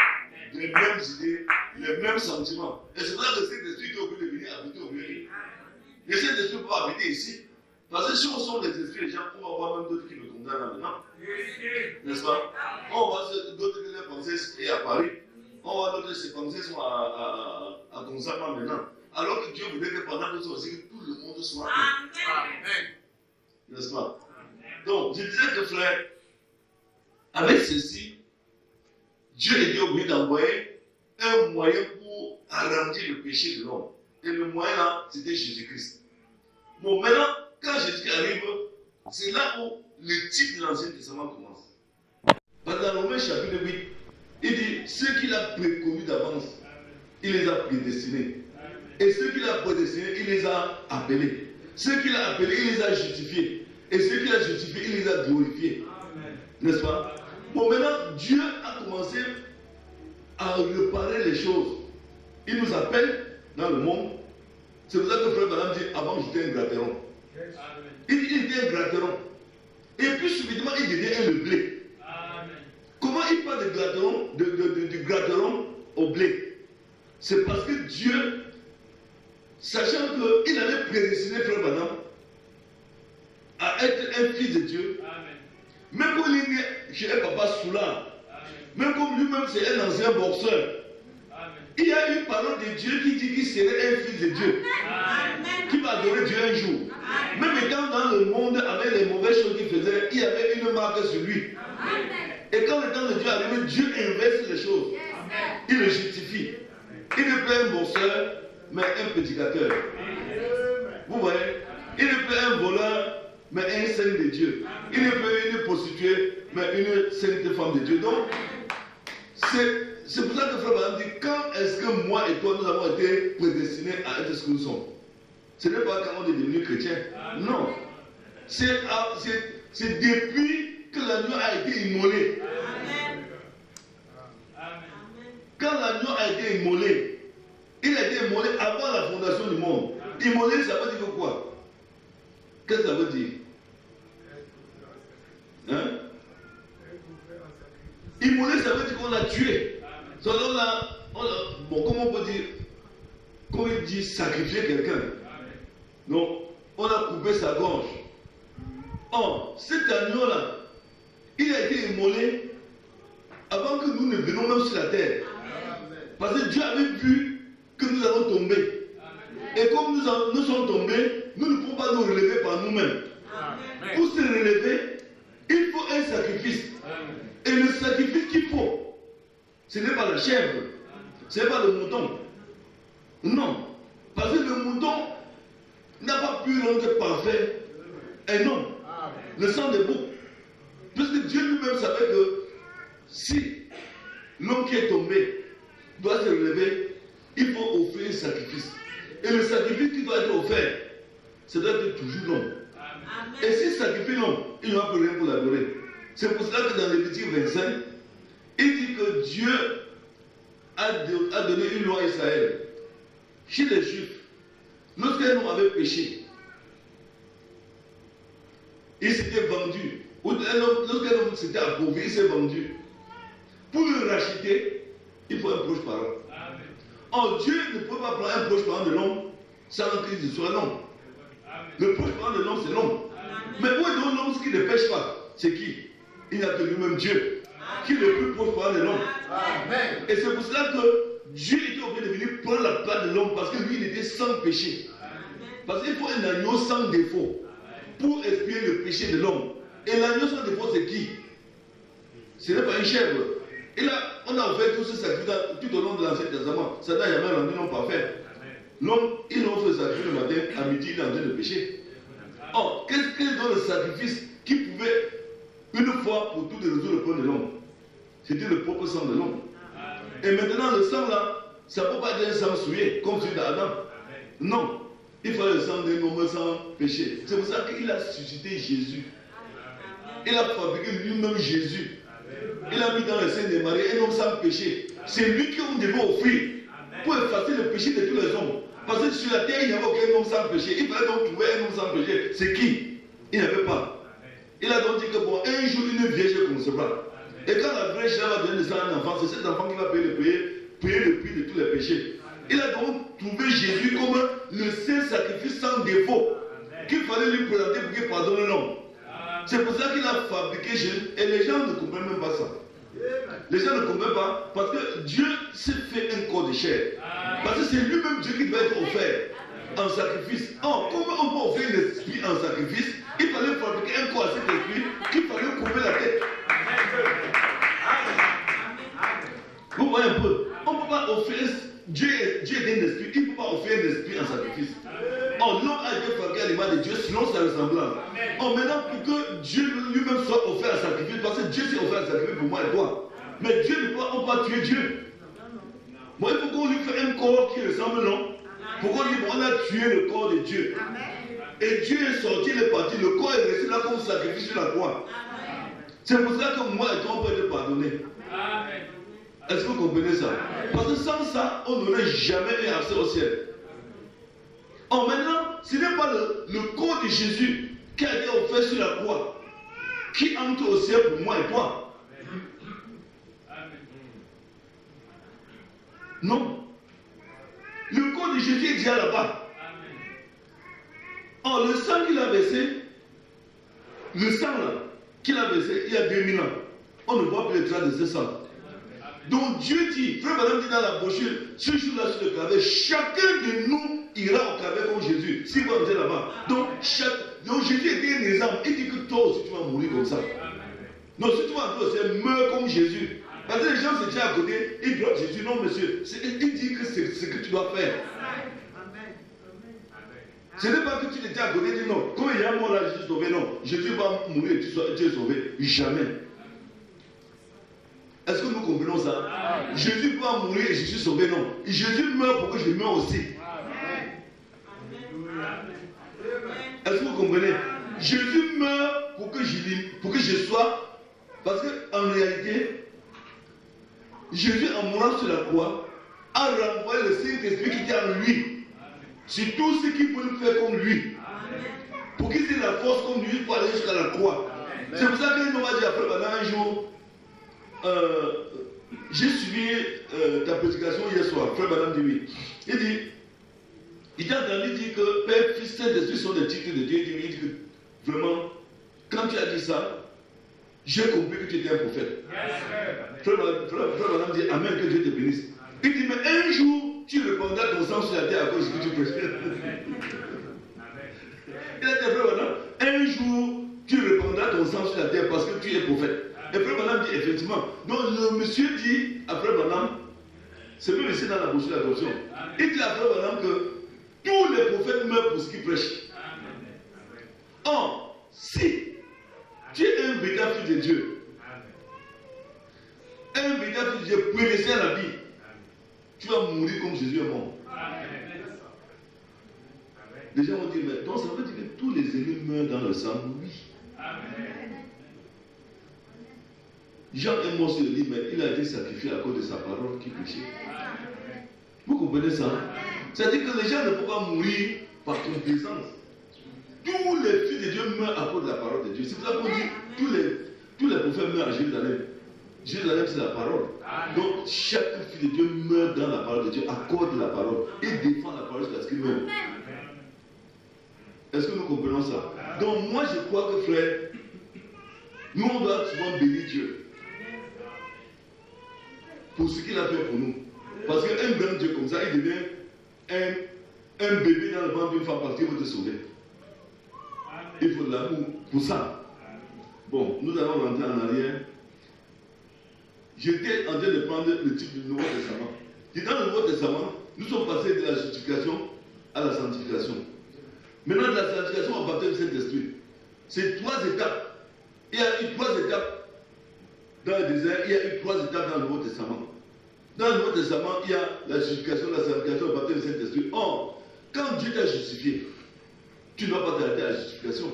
des mêmes idées, les mêmes sentiments. Et c'est pour ça que cet esprit est obligé de venir habiter au milieu. Et cet esprit peut habiter ici. Parce que si on sort des esprits, les gens, on va voir même d'autres qui le condamnent là maintenant. N'est-ce pas? On va voir d'autres qui les pensées sont à Paris. On va voir d'autres qui ses pensées sont à Gonzama maintenant. Alors que Dieu voulait que pendant que aussi, que tout le monde soit Amen. N'est-ce pas? Donc, je disais que frère, avec ceci, Dieu était obligé d'envoyer un moyen pour arranger le péché de l'homme. Et le moyen là, c'était Jésus-Christ. Bon, maintenant, quand Jésus arrive, c'est là où le type de l'Ancien Testament commence. Parce que dans Romains chapitre 8, il dit, ceux qu'il a préconnus d'avance, il les a prédestinés. Et ceux qu'il a prédestinés, il les a appelés. Ceux qu'il a appelés, il les a justifiés. Et ceux qu'il a justifiés, il les a glorifiés. N'est-ce pas? Bon, maintenant, Dieu a commencé à réparer les choses. Il nous appelle dans le monde. C'est pour ça que frère Madame dit, avant j'étais un gratteron. Il était un gratteron. Et puis subitement, il devient un le blé. Comment il passe de gratteron, du gratteron au blé? C'est parce que Dieu, sachant qu'il avait prédestiné frère Madame à être un fils de Dieu, même quand il est né chez un papa soulard, même comme lui-même c'est un ancien boxeur, il y a une parole de Dieu qui dit qu'il serait un fils de Dieu, qui va adorer Dieu un jour. Même étant dans le monde avec les mauvaises choses qu'il faisait, il y avait une marque sur lui. Et quand le temps de Dieu arrive, Dieu inverse les choses. Il le justifie. Il n'est pas un boxeur, mais un prédicateur. Vous voyez? Il n'est pas un voleur, mais un saint de Dieu. Il n'est pas une prostituée, mais une sainte femme de Dieu. Donc, c'est pour ça que frère Madame dit, quand est-ce que moi et toi, nous avons été prédestinés à être ce que nous sommes? Ce n'est pas quand on est devenu chrétien. Non. C'est depuis que l'agneau a été immolé. Quand l'agneau a été immolé, il a été immolé avant la fondation du monde. Immolé, ça veut dire quoi? Qu'est-ce que ça veut dire? Hein? Immolé, ça veut dire qu'on l'a tué. Bon, comment on peut dire? Comment il dit sacrifier quelqu'un? Donc, on a coupé sa gorge. Or, cet agneau-là, il a été immolé avant que nous ne venions même sur la terre. Parce que Dieu avait vu que nous allons tomber. Et comme nous sommes tombés, nous ne pouvons pas nous relever par nous-mêmes. Pour se relever, il faut un sacrifice. Et le sacrifice qu'il faut, ce n'est pas la chèvre, ce n'est pas le mouton. Non. Parce que le mouton n'a pas pu rendre parfait un homme. Le sang des boucs. Puisque Dieu lui-même savait que si l'homme qui est tombé doit se relever, il faut offrir un sacrifice. Et le sacrifice qui doit être offert, ça doit être toujours l'homme. Et s'il sacrifie l'homme, il n'y aura plus rien pour l'adorer. C'est pour cela que dans Lévitique 25, il dit que Dieu a donné une loi à Israël. Chez les Juifs, lorsqu'un homme avait péché, il s'était vendu. Lorsqu'un homme s'était appauvri, il s'est vendu. Pour le racheter, il faut un proche parent. Or, Dieu ne peut pas prendre un proche parent de l'homme sans qu'il soit l'homme. Le proche parent de l'homme, c'est l'homme. Mais où est donc l'homme qui ne pêche pas? C'est qui? Il n'y a que lui-même Dieu, qui est le plus proche parent de l'homme. Et c'est pour cela que Dieu était obligé de venir prendre la place de l'homme, parce que lui, il était sans péché. Parce qu'il faut un agneau sans défaut pour expier le péché de l'homme. Et l'agneau sans défaut, c'est qui? Ce n'est pas une chèvre. Et là, on a offert tout ce sacrifice tout au long de l'Ancien Testament. Ça n'a jamais rendu l'homme parfait. L'homme, il offre le sacrifice le matin, à midi, il est en train de pécher. Or, qu'est-ce que dans le sacrifice qui pouvait, une fois pour toutes, résoudre le problème de l'homme? C'était le propre sang de l'homme. Et maintenant, le sang là, ça ne peut pas être un sang souillé, comme celui d'Adam. Non. Il fallait le sang d'un homme sans péché. C'est pour ça qu'il a suscité Jésus. Il a fabriqué lui-même Jésus. Il a mis dans le sein de Marie un homme sans péché. C'est lui qu'on devait offrir pour effacer le péché de tous les hommes. Parce que sur la terre, il n'y avait aucun homme sans péché. Il fallait donc trouver un homme sans péché. C'est qui? Il n'y avait pas. Il a donc dit que bon, un jour, une vierge concevra. Et quand la vierge va donner naissance à un enfant, c'est cet enfant qui va payer le prix de tous les péchés. Il a donc trouvé Jésus comme le saint sacrifice sans défaut qu'il fallait lui présenter pour qu'il pardonne l'homme. C'est pour ça qu'il a fabriqué Jésus. Et les gens ne comprennent même pas ça. Les gens ne comprennent pas parce que Dieu s'est fait un corps de chair. Parce que c'est lui-même Dieu qui doit être offert en sacrifice. Or, comment on peut offrir l'esprit en sacrifice? Il fallait fabriquer un corps à cet esprit qu'il fallait couper la tête. Vous voyez un peu? On ne peut pas offrir. Dieu est un esprit. Il ne peut pas offrir un esprit en sacrifice. Or, l'homme a été fabriqué à l'image de Dieu selon sa ressemblance. Or, maintenant, pour que Dieu lui-même soit offert à sacrifice, parce que Dieu s'est offert à sacrifice pour moi et toi. Mais Dieu ne peut pas, on peut pas tuer Dieu. Bon, il faut qu'on lui fasse un corps qui ressemble, non? Pourquoi on a tué le corps de Dieu? Et Dieu est sorti, il est parti. Le corps est resté là comme sacrifice sur la croix. C'est pour ça que moi et toi, on peut être pardonnés. Est-ce que vous comprenez ça? Parce que sans ça, on n'aurait jamais eu accès au ciel. Or maintenant, ce n'est pas le corps de Jésus qui a été offert sur la croix qui entre au ciel pour moi et toi. Non. Le corps de Jésus est déjà là-bas. Or, le sang qu'il a versé, le sang là, qu'il a versé il y a 2000 ans, on ne voit plus les traces de ce sang. Donc Dieu dit, frère Madame dit dans la brochure, ce jour-là sur le calvaire, chacun de nous ira au calvaire comme Jésus. Si vous êtes là-bas. Donc Jésus était un exemple. Il dit que toi aussi tu vas mourir comme ça. Non, si tu vas entrer au ciel, meurs comme Jésus. Parce que les gens se tiennent à côté, ils doivent Jésus. Non, monsieur, il dit que c'est ce que tu dois faire. Ce n'est pas que tu te tiens à côté et dis non, comme il y a un mort là, je suis sauvé. Non, Jésus va mourir et tu es sauvé. Jamais. Est-ce que nous comprenons ça? Jésus va mourir et je suis sauvé. Non. Jésus meurt pour que je meure aussi. Est-ce que vous comprenez? Jésus meurt pour que je sois. Parce qu'en réalité, Jésus, en mourant sur la croix, a renvoyé le Saint-Esprit qui était en lui. C'est tout ce qui peut le faire comme lui. Pour qu'il ait la force comme lui pour aller jusqu'à la croix. C'est pour ça qu'il nous a dit après pendant un jour, j'ai suivi ta prédication hier soir, frère Madame dit oui. Il t'a entendu dire que Père, Fils, Saint-Esprit sont des titres de Dieu. Il dit que vraiment, quand tu as dit ça, j'ai compris que tu étais un prophète. Frère Madame dit Amen, que Dieu te bénisse. Il dit, mais un jour, tu répandras ton sang sur la terre à cause de ce que tu prêchais. Il a dit, frère Madame, un jour, tu répandras ton sang sur la terre parce que tu es prophète. Et frère Madame dit effectivement. Donc le monsieur dit à frère Madame, c'est même ici dans la brochure d'adoption. Il dit à frère Madame que tous les prophètes meurent pour ce qu'ils prêchent. Or, si tu es un véritable fils de Dieu, un véritable fils de Dieu prédestiné à la vie, tu vas mourir comme Jésus est mort. Les gens vont dire, mais donc ça veut dire que tous les élus meurent dans le sang? Oui. Jean est mort sur le lit, mais il a été sacrifié à cause de sa parole qui péchait. Vous comprenez ça? C'est-à-dire que les gens ne peuvent pas mourir par complaisance. Tous les fils de Dieu meurent à cause de la parole de Dieu. C'est pour ça qu'on dit tous les prophètes meurent à Jérusalem. Jérusalem, c'est la parole. Donc, chaque fils de Dieu meurt dans la parole de Dieu à cause de la parole. Il défend la parole jusqu'à ce qu'il meure. Est-ce que nous comprenons ça? Donc, moi, je crois que, frère, nous, on doit souvent bénir Dieu pour ce qu'il a fait pour nous. Parce qu'un grand Dieu comme ça, il devient un bébé dans le ventre d'une femme parce qu'il veut te sauver. Il faut de l'amour pour ça. Bon, nous allons rentrer en arrière. J'étais en train de prendre le titre du Nouveau Testament. Et dans le Nouveau Testament, nous sommes passés de la justification à la sanctification. Maintenant, de la sanctification au baptême du Saint-Esprit. C'est 3 étapes. Il y a eu 3 étapes dans le désert, il y a eu 3 étapes dans le Nouveau Testament. Dans le Nouveau Testament, il y a la justification, la sanctification, le baptême du Saint-Esprit. Or, quand Dieu t'a justifié, tu ne dois pas t'arrêter à la justification.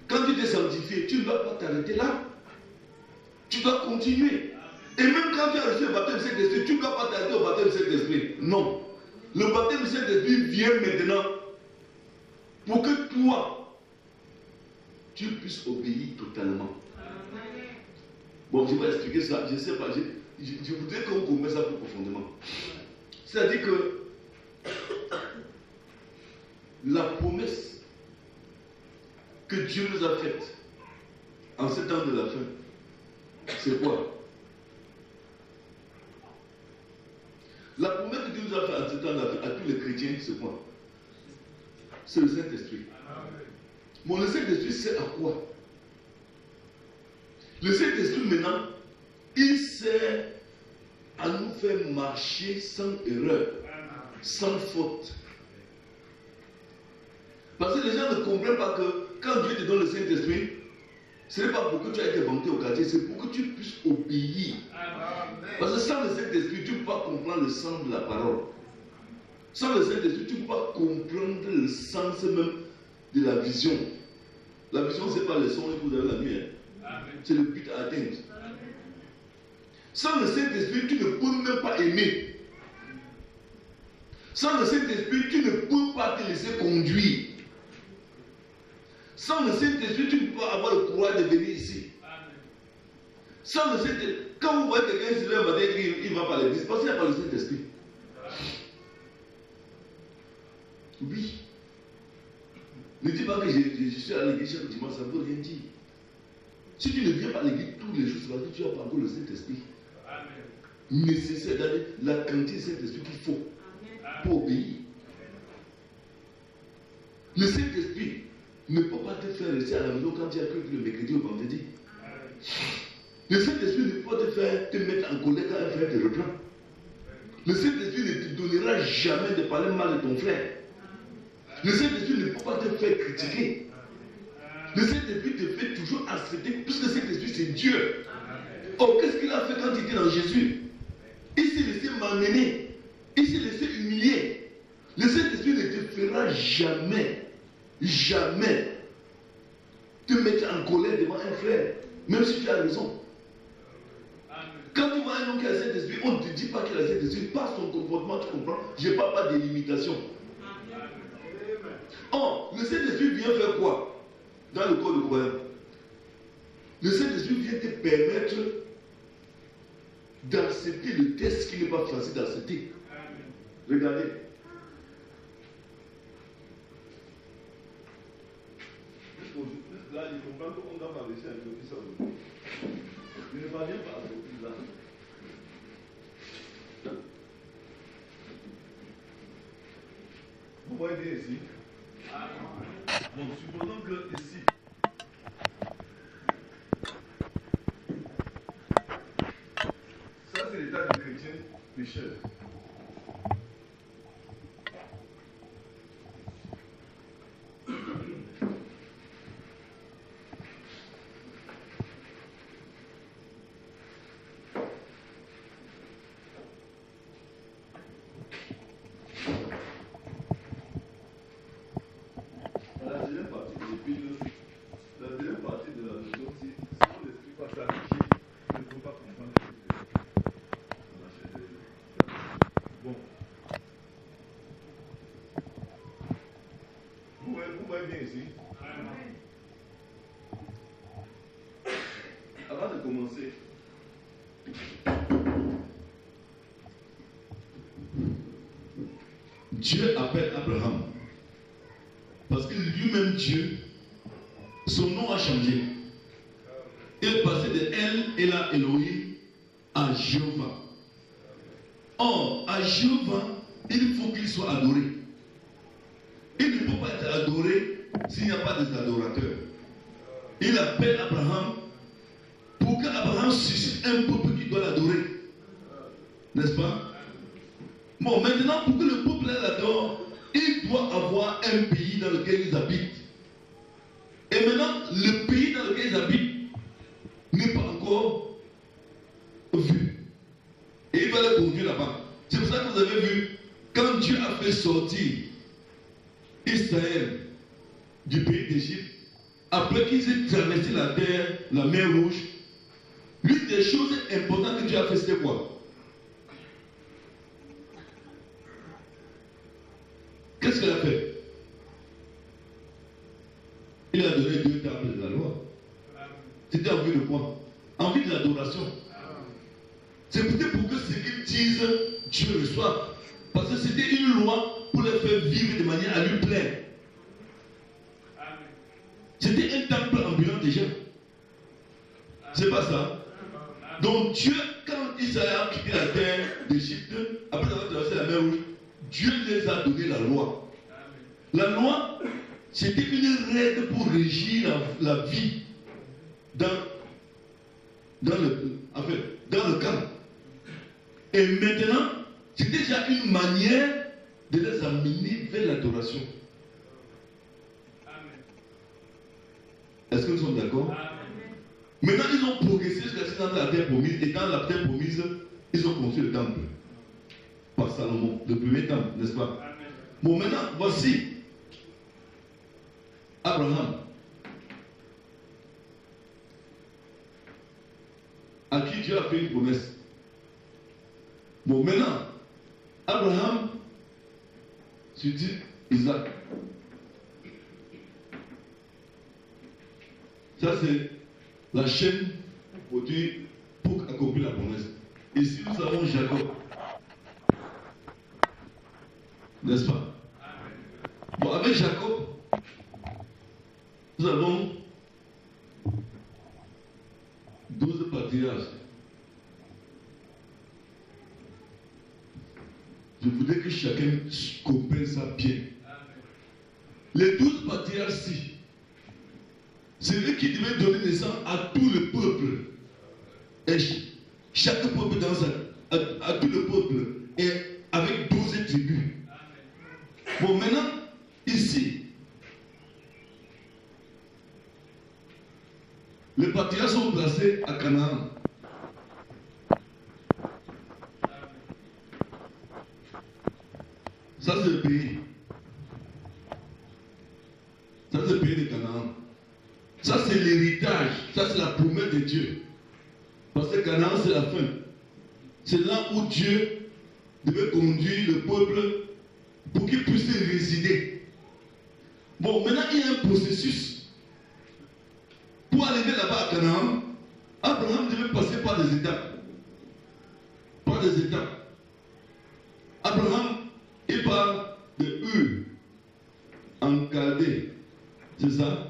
Quand tu t'es sanctifié, tu ne dois pas t'arrêter là. Tu dois continuer. Et même quand tu as reçu le baptême du Saint-Esprit, tu ne dois pas t'arrêter au baptême du Saint-Esprit. Non. Le baptême du Saint-Esprit vient maintenant pour que toi, tu puisses obéir totalement. Bon, je vais expliquer ça. Je ne sais pas. Je voudrais qu'on comprenne ça plus profondément. C'est-à-dire que la promesse que Dieu nous a faite en ce temps de la fin, c'est quoi? La promesse que Dieu nous a faite en ce temps de la fin à tous les chrétiens, c'est quoi? C'est le Saint-Esprit. Bon, le Saint-Esprit, c'est à quoi? Le Saint-Esprit, maintenant, il sert à nous faire marcher sans erreur, sans faute. Parce que les gens ne comprennent pas que quand Dieu te donne le Saint-Esprit, ce n'est pas pour que tu aies été vanté au quartier, c'est pour que tu puisses obéir. Parce que sans le Saint-Esprit, tu ne peux pas comprendre le sens de la parole. Sans le Saint-Esprit, tu ne peux pas comprendre le sens même de la vision. La vision, ce n'est pas le son que vous avez la nuit. C'est le but à atteindre. Sans le Saint-Esprit, tu ne peux même pas aimer. Sans le Saint-Esprit, tu ne peux pas te laisser conduire. Sans le Saint-Esprit, tu ne peux pas avoir le courage de venir ici. Sans le Saint-Esprit, quand vous voyez quelqu'un se lève matin et il va par l'église, parce qu'il n'y a pas le Saint-Esprit. Oui. Ne dis pas que je suis à l'église chaque dimanche, ça ne veut rien dire. Si tu ne viens pas à l'église tous les jours, c'est parce que tu n'as pas encore le Saint-Esprit. Nécessaire d'aller la quantité de Saint-Esprit qu'il faut pour obéir. Le Saint-Esprit ne peut pas te faire rester à la maison quand tu as cru le mercredi ou le vendredi. Le Saint-Esprit ne peut pas te mettre en colère quand un frère te reprend. Le Saint-Esprit ne te donnera jamais de parler mal de ton frère. Le Saint-Esprit ne peut pas te faire critiquer. Le Saint-Esprit te fait toujours accepter, puisque le Saint-Esprit c'est Dieu. Oh, qu'est-ce qu'il a fait quand il était dans Jésus? Il s'est laissé m'amener. Il s'est laissé humilier. Le Saint-Esprit ne te fera jamais, jamais te mettre en colère devant un frère, même si tu as raison. Quand tu vois un homme qui a le Saint-Esprit, on ne te dit pas qu'il a le Saint-Esprit. Par son comportement, tu comprends. Je ne parle pas de limitation. Oh, le Saint-Esprit vient faire quoi dans le corps de croyant? Le Saint-Esprit vient te permettre d'accepter le test qui n'est pas facile d'accepter. Regardez. Là, il comprend qu'on doit pas laisser un peu plus ça. Je ne parviens pas à sortir là. Vous voyez bien ici. Bon, supposons que ici, ça c'est l'état du chrétien pécheur. Avant de commencer, Dieu appelle Abraham. Parce que lui-même Dieu, son nom a changé. Il est passé de El Elohim à Jéhovah. Or, à Jéhovah, il faut qu'il soit adoré. Il ne peut pas être adoré s'il n'y a pas d'adorateurs. Il appelle Abraham pour qu'Abraham suscite un peuple qui doit l'adorer. N'est-ce pas? Bon, maintenant, pour que le peuple l'adore, il doit avoir un pays dans lequel ils habitent. Et maintenant, le pays dans lequel ils habitent n'est pas encore vu. Et il va les conduire là-bas. C'est pour ça que vous avez vu, quand Dieu a fait sortir Israël du pays d'Égypte, après qu'ils aient traversé la terre, la mer Rouge, l'une des choses importantes que Dieu a fait, c'était quoi? Qu'est-ce qu'il a fait? Il a donné 2 tables de la loi. C'était en vue de quoi? En vue de l'adoration. C'est peut-être pour que ce qu'ils disent, Dieu reçoive. Parce que c'était une loi pour les faire vivre de manière à lui plaire. C'était un temple ambulant déjà. C'est pas ça. Donc Dieu, quand Israël a quitté la terre d'Égypte, après avoir traversé la mer Rouge, Dieu les a donné la loi. La loi, c'était une règle pour régir la vie dans le camp. Et maintenant, c'est déjà une manière de les amener vers l'adoration. Est-ce que nous sommes d'accord? Maintenant, ils ont progressé jusqu'à ce dans la terre promise. Et dans la terre promise, ils ont construit le temple. Par Salomon, le premier temple, n'est-ce pas? Bon, maintenant, voici Abraham, à qui Dieu a fait une promesse. Bon, maintenant, Abraham, tu dis Isaac. Ça, c'est la chaîne produite pour accomplir la promesse. Ici, nous avons Jacob. N'est-ce pas? Bon, avec Jacob, nous avons 12 patriarches. Je voudrais que chacun comprenne ça bien. Les 12 patriarches-ci, c'est eux qui devaient donner naissance à tout le peuple. Et chaque peuple à tout le peuple. Et avec 12 tribus. Bon, maintenant, ici, les patriarches sont placés à Canaan. Ça, c'est le pays. Ça, c'est le pays de Canaan. Ça, c'est l'héritage. Ça, c'est la promesse de Dieu. Parce que Canaan, c'est la fin. C'est là où Dieu devait conduire le peuple pour qu'il puisse résider. Bon, maintenant, il y a un processus. Pour arriver là-bas à Canaan, Abraham devait passer par des étapes. Par des étapes. Abraham, il part de Ur en Chaldée. C'est ça?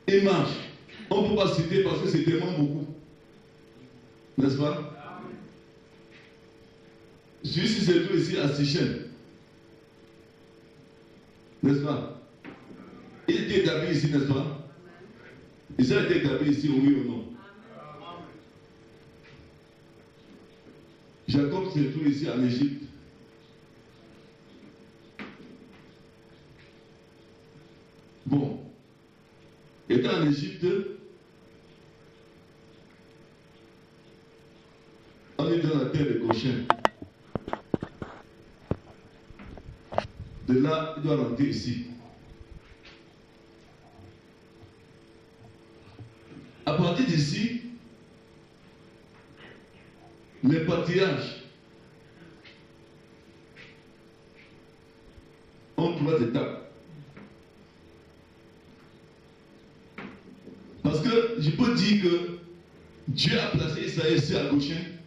Il marche. On ne peut pas citer parce que c'est tellement beaucoup. N'est-ce pas? Celui-ci se trouve ici à Sichem. N'est-ce pas? Il était établi ici, n'est-ce pas? Il a été établi ici, oui ou non? Jacob se trouve ici en Égypte. Bon. Étant en Égypte, on est dans la terre de Goshen. De là, il doit rentrer ici. À partir d'ici, les patriarches ont 3 étapes. Parce que je peux dire que Dieu a placé Israël ici à Goshen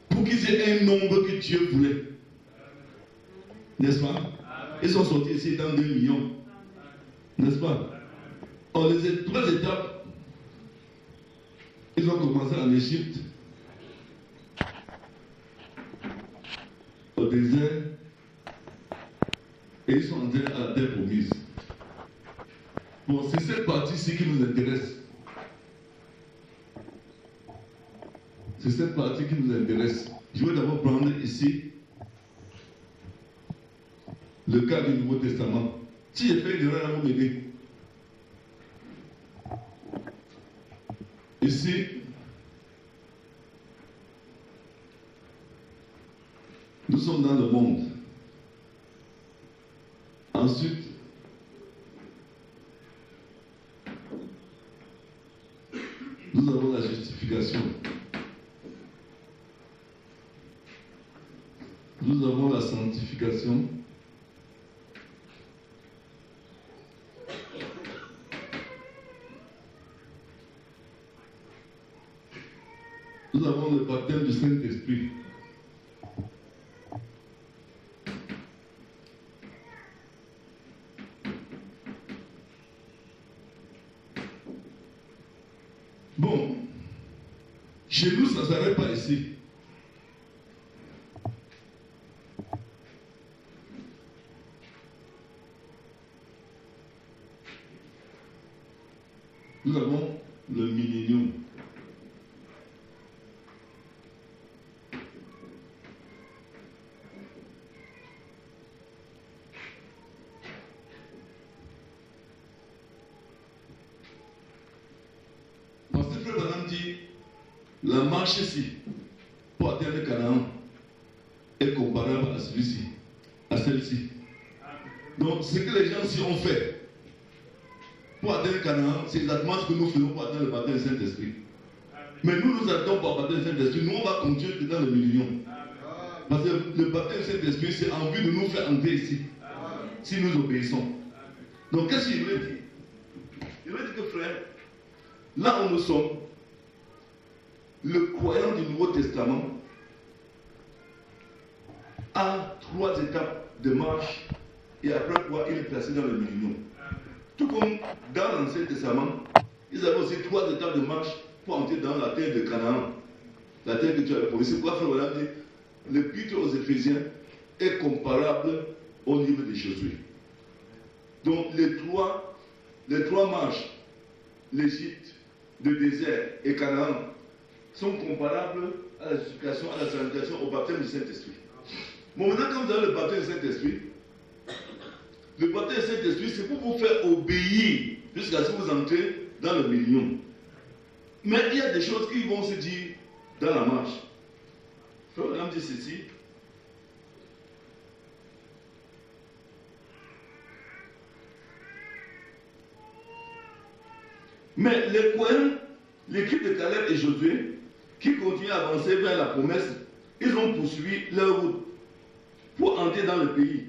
pour qu'ils aient un nombre que Dieu voulait. N'est-ce pas? Ils sont sortis ici dans 2 millions. N'est-ce pas? On les a 3 étapes. Ils ont commencé en Égypte, au désert, et ils sont entrés à la terre promise. Bon, c'est cette partie-ci qui nous intéresse. C'est cette partie qui nous intéresse. Je vais d'abord prendre ici le cas du Nouveau Testament. Si j'ai fait une erreur, vous m'aider. Ici, 2 Nous sommes dans le monde. Ensuite, nous avons la justification. Nous avons la sanctification. Nous avons le baptême du Saint-Esprit. Bon, chez nous, ça ne s'arrête pas ici. Nous avons le millénium. Parce que Frère Branham dit, la marche ici, pour atteindre Canaan, est comparable à celui-ci, à celle-ci. Donc, ce que les gens ici ont fait pour atteindre Canaan, c'est exactement ce que nous faisons pour atteindre le baptême du Saint-Esprit. Mais nous attendons pour le baptême du Saint-Esprit. Nous, on va continuer dans le million. Parce que le baptême du Saint-Esprit, c'est en vue de nous faire entrer ici. Si nous obéissons. Donc, qu'est-ce qu'il veut dire? Il veut dire que, frère, là où nous sommes, le croyant du Nouveau Testament a 3 étapes de marche et après quoi il est placé dans le million. Tout comme dans l'Ancien Testament, ils avaient aussi 3 étapes de marche pour entrer dans la terre de Canaan, la terre que tu avais promise. C'est pourquoi Frère Branham dit l'épître aux Éphésiens est comparable au niveau de Josué. Donc les trois marches, l'Égypte, le désert et Canaan, sont comparables à la justification, à la sanctification, au baptême du Saint-Esprit. Bon, maintenant, quand vous avez le baptême du Saint-Esprit, le baptême du Saint-Esprit, c'est pour vous faire obéir jusqu'à ce que vous entrez dans le million. Mais il y a des choses qui vont se dire dans la marche. Frère Branham dit ceci. Mais les croyants, l'équipe de Caleb et Josué, qui continuent à avancer vers la promesse, ils ont poursuivi leur route pour entrer dans le pays.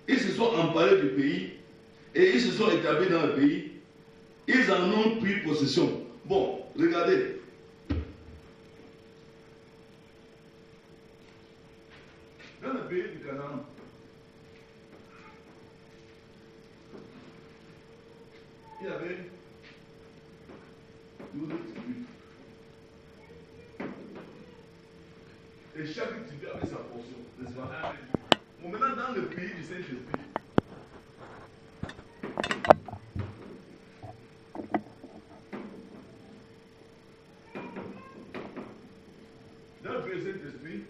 Ils se sont emparés du pays et ils se sont établis dans le pays. Ils en ont pris possession. Bon, regardez. Dans le pays du Canaan, il y avait 12 tribus. Et chaque tribu avait sa portion, n'est-ce pas? Bon, maintenant, dans le pays du Saint-Esprit, dans le pays du Saint-Esprit,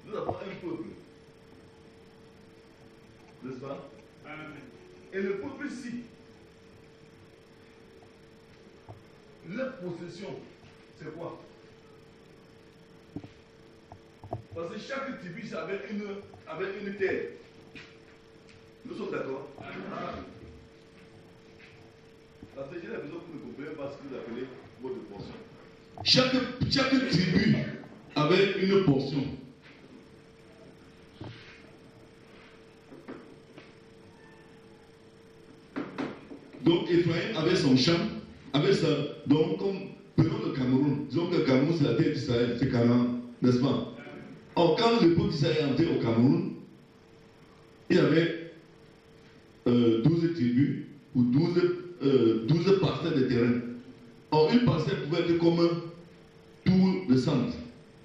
nous avons un peuple, n'est-ce pas? Et le peuple-ci, leur possession, c'est quoi? Parce que chaque tribu avait une terre. Nous sommes d'accord? Parce que j'ai l'impression que vous ne comprenez pas ce que vous appelez votre portion. Chaque tribu avait une portion. Donc Ephraim avait son champ, avait ça. Donc, comme prenons le Cameroun, disons que le Cameroun c'est la terre d'Israël, c'est Canaan, n'est-ce pas? Or, quand le peuple d'Israël est entré au Cameroun, il y avait 12 tribus ou 12 parcelles de terrain. Or, une parcelle pouvait être comme tout le centre,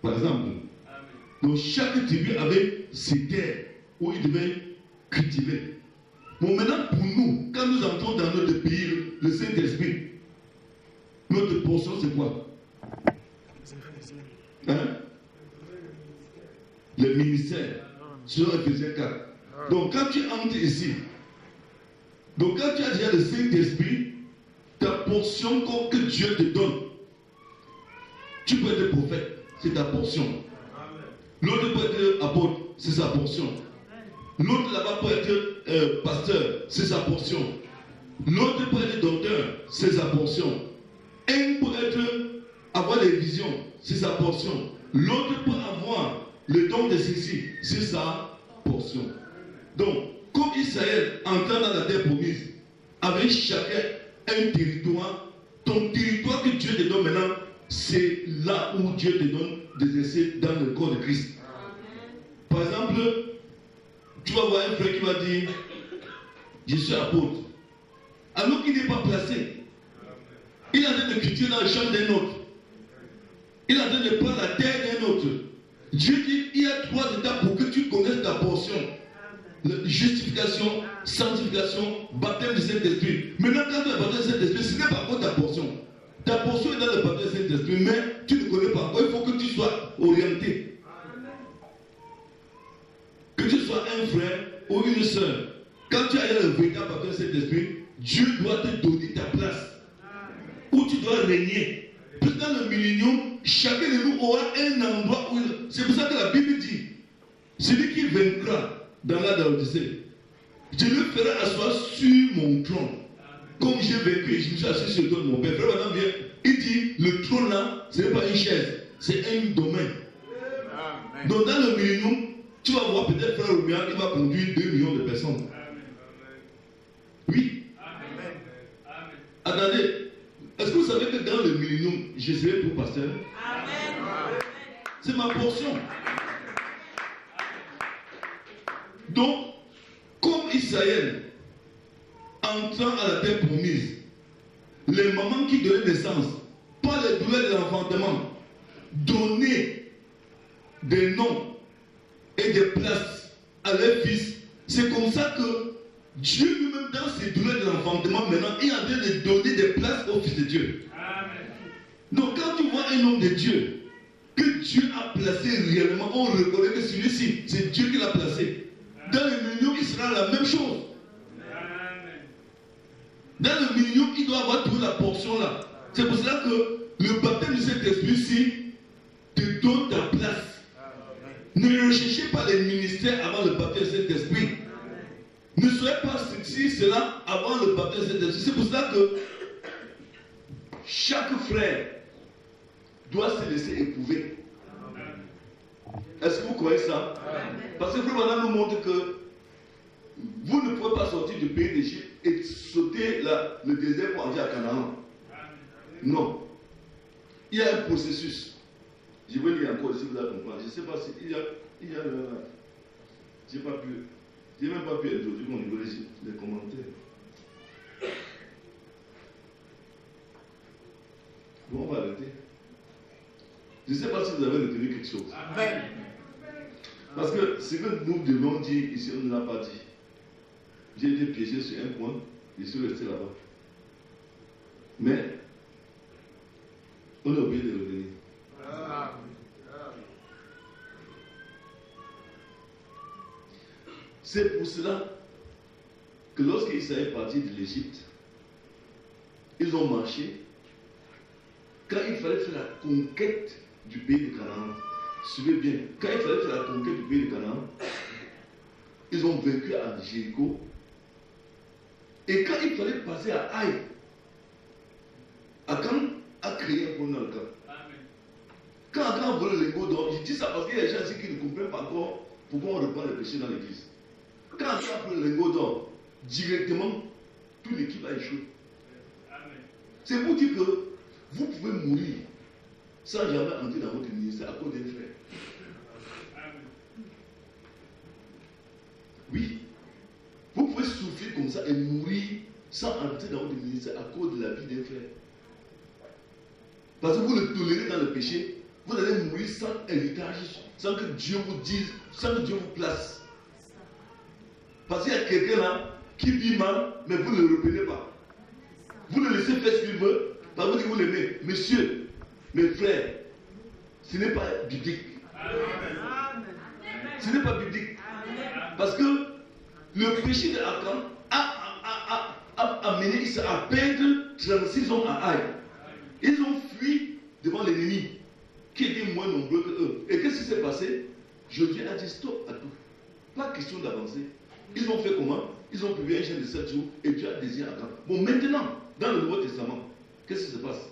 par exemple. Donc, chaque tribu avait ses terres où il devait cultiver. Bon, maintenant, pour nous, quand nous entrons dans notre pays, le Saint-Esprit, notre portion, c'est quoi? Hein? Le ministère, sur Ephésiens 4. Donc, quand tu entres ici, donc quand tu as déjà le Saint-Esprit, ta portion que Dieu te donne, tu peux être prophète, c'est ta portion. L'autre peut être apôtre, c'est sa portion. L'autre là-bas peut être pasteur, c'est sa portion. L'autre peut être docteur, c'est sa portion. Un peut avoir des visions, c'est sa portion. L'autre peut avoir le don de ceci, c'est sa portion. Donc, comme Israël entrant dans la terre promise, avec chacun un territoire, ton territoire que Dieu te donne maintenant, c'est là où Dieu te donne des essais dans le corps de Christ. Par exemple, tu vas voir un frère qui va dire, je suis apôtre. Alors qu'il n'est pas placé. Il est en train de cultiver dans le champ d'un autre. Il est en train de prendre la terre d'un autre. Dieu dit, il y a 3 étapes pour que tu connaisses ta portion. Justification, sanctification, baptême du Saint-Esprit. Maintenant, quand tu as le baptême du Saint-Esprit, ce n'est pas encore ta portion. Ta portion est dans le baptême du Saint-Esprit, mais tu ne connais pas encore. Il faut que tu sois orienté. Que tu sois un frère ou une soeur. Quand tu as le véritable baptême du Saint-Esprit, Dieu doit te donner ta place. Où tu dois régner. Puis dans le millénium, chacun de nous aura un endroit où il... C'est pour ça que la Bible dit, celui qui vaincra dans la Odyssée, je le ferai asseoir sur mon trône. Comme j'ai vaincu et je me suis assis sur le trône de mon père. Frère Madame vient, il dit, le trône là, ce n'est pas une chaise, c'est un domaine. Amen. Donc dans le millénium, tu vas voir peut-être frère Roméa, il va conduire 2 millions de personnes. Oui. Amen. Attendez, est-ce que vous savez que dans le millénium, je serai pour pasteur? Amen. C'est ma portion. Donc, comme Israël, entrant à la terre promise, les mamans qui donnaient naissance, pas les douleurs de l'enfantement, donnaient des noms et des places à leurs fils. C'est comme ça que Dieu lui-même, dans ses douleurs de l'enfantement, maintenant, il est en train de donner des places aux fils de Dieu. Amen. Donc, quand tu vois un homme de Dieu, que Dieu a placé réellement, on reconnaît que celui-ci, c'est Dieu qui l'a placé. Dans le millénium, il sera la même chose. Amen. Dans le millénium, il doit avoir toute la portion là. C'est pour cela que le baptême de cet esprit-ci te donne ta place. Amen. Ne recherchez pas les ministères avant le baptême de cet esprit. Ne soyez pas ceci, cela avant le baptême de cet esprit. C'est pour cela que chaque frère doit se laisser éprouver. Est-ce que vous croyez ça? Amen. Parce que frère Madame nous montre que vous ne pouvez pas sortir du pays d'Égypte et sauter le désert pour entrer à Canaan. Non. Il y a un processus. Je vais lire encore si vous allez comprendre. Je ne sais pas si il y a j'ai même pas pu introduire mon niveau les commentaires. Bon, on va arrêter. Je ne sais pas si vous avez retenu quelque chose. Amen. Parce que ce que nous devons dire ici, on ne l'a pas dit. J'ai été piégé sur un point, je suis resté là-bas. Mais, on a oublié de revenir. C'est pour cela que lorsqu'Israël est parti de l'Égypte, ils ont marché. Quand il fallait faire la conquête du pays de Canaan, suivez bien, quand il fallait faire la conquête du pays de Canaan, ils ont vaincu à Jéricho. Et quand il fallait passer à Haï, Akan a créé un problème dans le camp. Quand Akan a volé le lingot d'or, je dis ça parce qu'il y a des gens ici qui ne comprennent pas encore pourquoi on reprend le péché dans l'église. Quand Akan a volé le lingot d'or, directement, toute l'équipe a échoué. C'est pour dire que vous pouvez mourir sans jamais entrer dans votre ministère à cause d'un frère. Oui. Vous pouvez souffrir comme ça et mourir sans entrer dans votre ministère à cause de la vie d'un frère. Parce que vous le tolérez dans le péché, vous allez mourir sans héritage, sans que Dieu vous dise, sans que Dieu vous place. Parce qu'il y a quelqu'un là qui vit mal, mais vous ne le reprenez pas. Vous le laissez faire ce qu'il veut, parce que vous l'aimez. Monsieur, mes frères, ce n'est pas biblique. Ce n'est pas biblique. Parce que le péché de Akan a amené Israël à perdre 36 hommes à Haï. Ils ont fui devant l'ennemi qui était moins nombreux que eux. Et qu'est-ce qui s'est passé? Josué a dit stop à tout. Pas question d'avancer. Ils ont fait comment? Ils ont publié un jeûne de 7 jours et Dieu a désiré Abraham. Bon, maintenant, dans le Nouveau Testament, qu'est-ce qui se passe?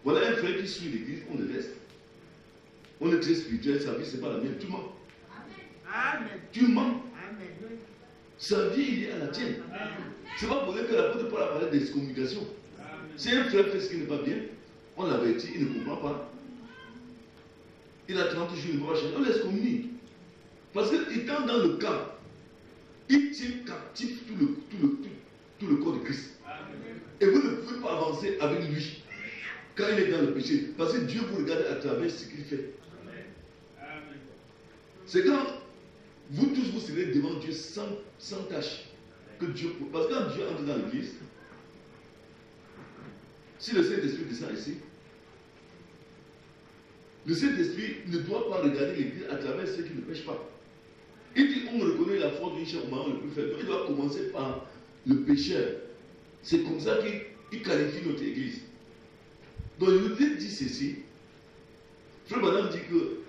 Voilà un frère qui suit l'église, on le laisse. On est très spirituel, sa vie, c'est pas la mienne. Tu mens. Amen. Tu mens. Amen. Sa vie, il est à la tienne. C'est pas pour dire que l'apôtre Paul a parlé d'excommunication. Si un frère fait ce qui n'est pas bien, on l'avertit, il ne comprend pas. Il a 30 jours, il ne peut pas changer. On l'excommunie. Parce qu'étant dans le camp, il tient captif tout le corps de Christ. Et vous ne pouvez pas avancer avec lui quand il est dans le péché. Parce que Dieu vous regarde à travers ce qu'il fait. C'est quand vous tous vous serez devant Dieu sans tâche. Que Dieu, parce que quand Dieu entre dans l'église, si le Saint-Esprit descend ici, le Saint-Esprit ne doit pas regarder l'église à travers ceux qui ne pêchent pas. Il dit on reconnaît la foi d'une chair au moment le plus faible. Il doit commencer par le pécheur. C'est comme ça qu'il qualifie notre église. Donc je voudrais dire ceci. Frère Madame dit que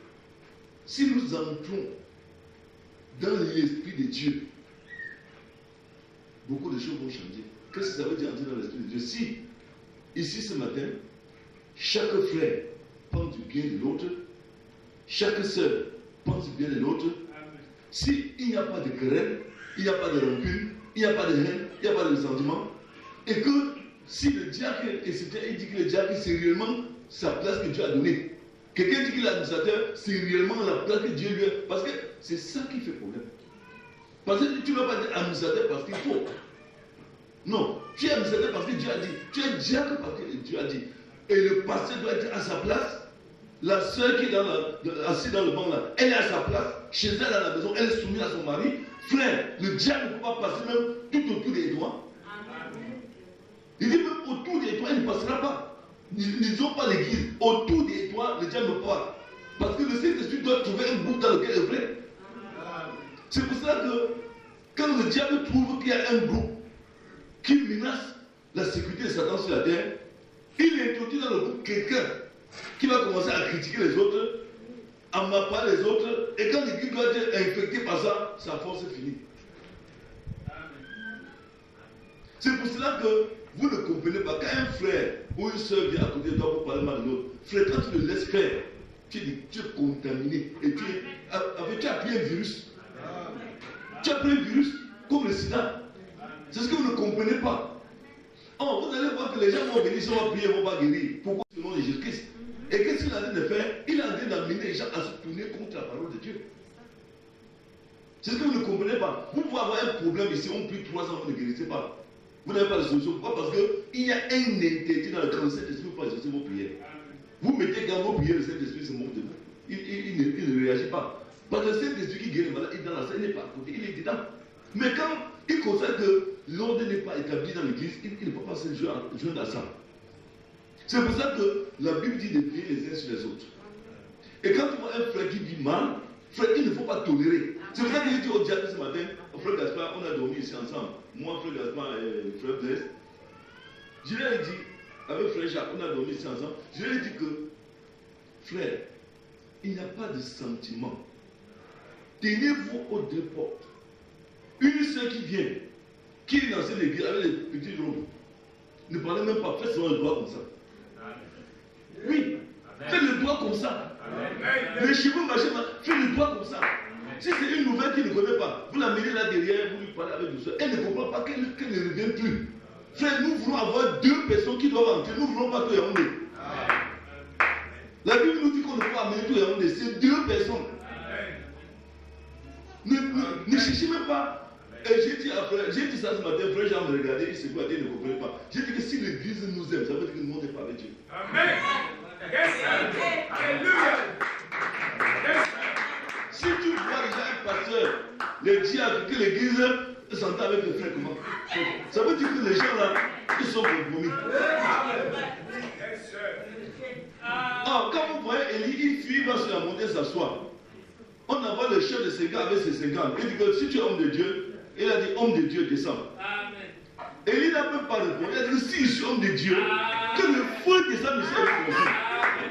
si nous entrons dans l'esprit de Dieu, beaucoup de choses vont changer. Qu'est-ce que ça veut dire entrer dans l'esprit de Dieu? Si, ici ce matin, chaque frère pense du bien de l'autre, chaque sœur pense du bien de l'autre, s'il n'y a pas de querelle, il n'y a pas de rancune, il n'y a pas de haine, il n'y a pas de ressentiment, et que si le diacre, et il dit que le diacre, c'est réellement sa place que Dieu a donnée. Quelqu'un dit que l'administrateur, c'est réellement la place que Dieu lui a. Parce que c'est ça qui fait problème. Parce que tu ne vas pas être administrateur parce qu'il faut. Non, tu es administrateur parce que Dieu a dit. Tu es diacre parce que Dieu a dit. Et le pasteur doit être à sa place. La soeur qui est assise dans le banc là, elle est à sa place. Chez elle à la maison, elle est soumise à son mari. Frère, le diable ne peut pas passer même tout autour des doigts. Il dit même autour des doigts, il ne passera pas. N'ont pas l'église. Autour des doigts, le diable ne peut pas. Parce que le Saint-Esprit doit trouver un groupe dans lequel il est vrai. C'est pour ça que quand le diable trouve qu'il y a un groupe qui menace la sécurité de Satan sur la terre, il introduit dans le groupe quelqu'un qui va commencer à critiquer les autres, à m'appeler les autres, et quand l'église doit être infectée par ça, sa force est finie. C'est pour cela que vous ne comprenez pas. Quand un frère ou une soeur vient à côté de toi pour parler mal de l'autre, frère, quand tu le laisses faire, tu es contaminé. Et tu as pris un virus. Tu as pris un virus comme le sida. C'est ce que vous ne comprenez pas. Oh, vous allez voir que les gens vont venir, ils vont prier, ils ne vont pas guérir. Pourquoi? Au nom de Jésus-Christ. Et qu'est-ce qu'il est en train de faire? Il est en train d'amener les gens à se tourner contre la parole de Dieu. C'est ce que vous ne comprenez pas. Vous pouvez avoir un problème ici, on prie 3 ans, vous ne guérissez pas. Vous n'avez pas de solution. Pourquoi? Parce qu'il y a un interdit dans le camp. Le Saint-Esprit ne peut pas exaucer vos prières. Vous mettez quand vos prières, le Saint-Esprit se moque de vous. Il ne réagit pas. Parce que le Saint-Esprit qui guérit le malade, il est dans la salle, il n'est pas à côté, il est dedans. Mais quand il constate que l'ordre n'est pas établi dans l'église, il ne peut pas se joindre à ça. C'est pour ça que la Bible dit de prier les uns sur les autres. Et quand tu vois un frère qui vit mal, frère, il ne faut pas tolérer. C'est pour ça que j'ai dit au diable ce matin, au frère Gaspard, on a dormi ici ensemble. Moi, frère Gaspard et frère Blaise. Je lui ai dit, avec frère Jacques, on a dormi ici ensemble. Je lui ai dit que, frère, il n'y a pas de sentiment. Tenez-vous aux 2 portes. Une seule qui vient, qui est dans cette église avec les petits robes, ne parlez même pas, faites souvent le doigt comme ça. Oui, faites le doigt comme ça. Les cheveux machin, faites le doigt comme ça. Si c'est une nouvelle qu'il ne connaît pas, vous la mettez là derrière, vous lui parlez avec douceur. Elle ne comprend pas qu'elle ne revient plus. Frère, nous voulons avoir 2 personnes qui doivent entrer. Nous ne voulons pas tout Yaoundé. La Bible nous dit qu'on ne peut pas amener tout Yaoundé. C'est 2 personnes. Ne cherchez même pas. Et j'ai dit ça ce matin, frère Jean me regardait, il s'est dit, il ne comprenait pas. J'ai dit que si l'église nous aime, ça veut dire que nous monde n'est pas avec Dieu. Amen. Alléluia. Si tu vois déjà un pasteur, les diacres, que l'église s'entend avec le frère, comment? Ça veut dire que les gens là, ils sont compromis. Ah, quand vous voyez Élie, il fuit, il va sur la montagne s'asseoir. On envoie le chef de ses gars avec ses 50. Il dit que si tu es homme de Dieu, il a dit homme de Dieu descend. Élie n'a même pas répondu. Il a dit si je suis homme de Dieu, que le feu descende ici avec moi.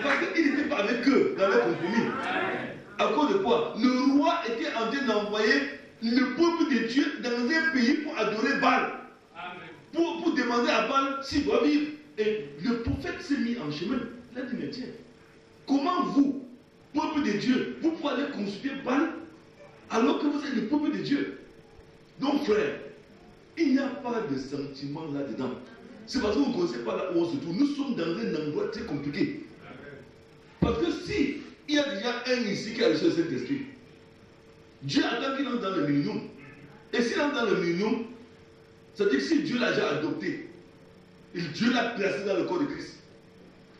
Parce qu'il n'était pas avec eux dans le compromis. À cause de quoi? Le roi était en train d'envoyer le peuple de Dieu dans un pays pour adorer Baal. Pour demander à Baal s'il doit vivre. Et le prophète s'est mis en chemin. Il a dit, mais tiens, comment vous, peuple de Dieu, vous pouvez aller consulter Baal alors que vous êtes le peuple de Dieu? Donc frère, il n'y a pas de sentiment là-dedans. C'est parce qu'on ne connaît pas là où on se trouve. Nous sommes dans un endroit très compliqué. Parce que si il y a déjà un ici qui a reçu le Saint-Esprit, Dieu attend qu'il entre dans le millénium. Et s'il entre dans le millénium, ça veut dire que si Dieu l'a déjà adopté, et Dieu l'a placé dans le corps de Christ,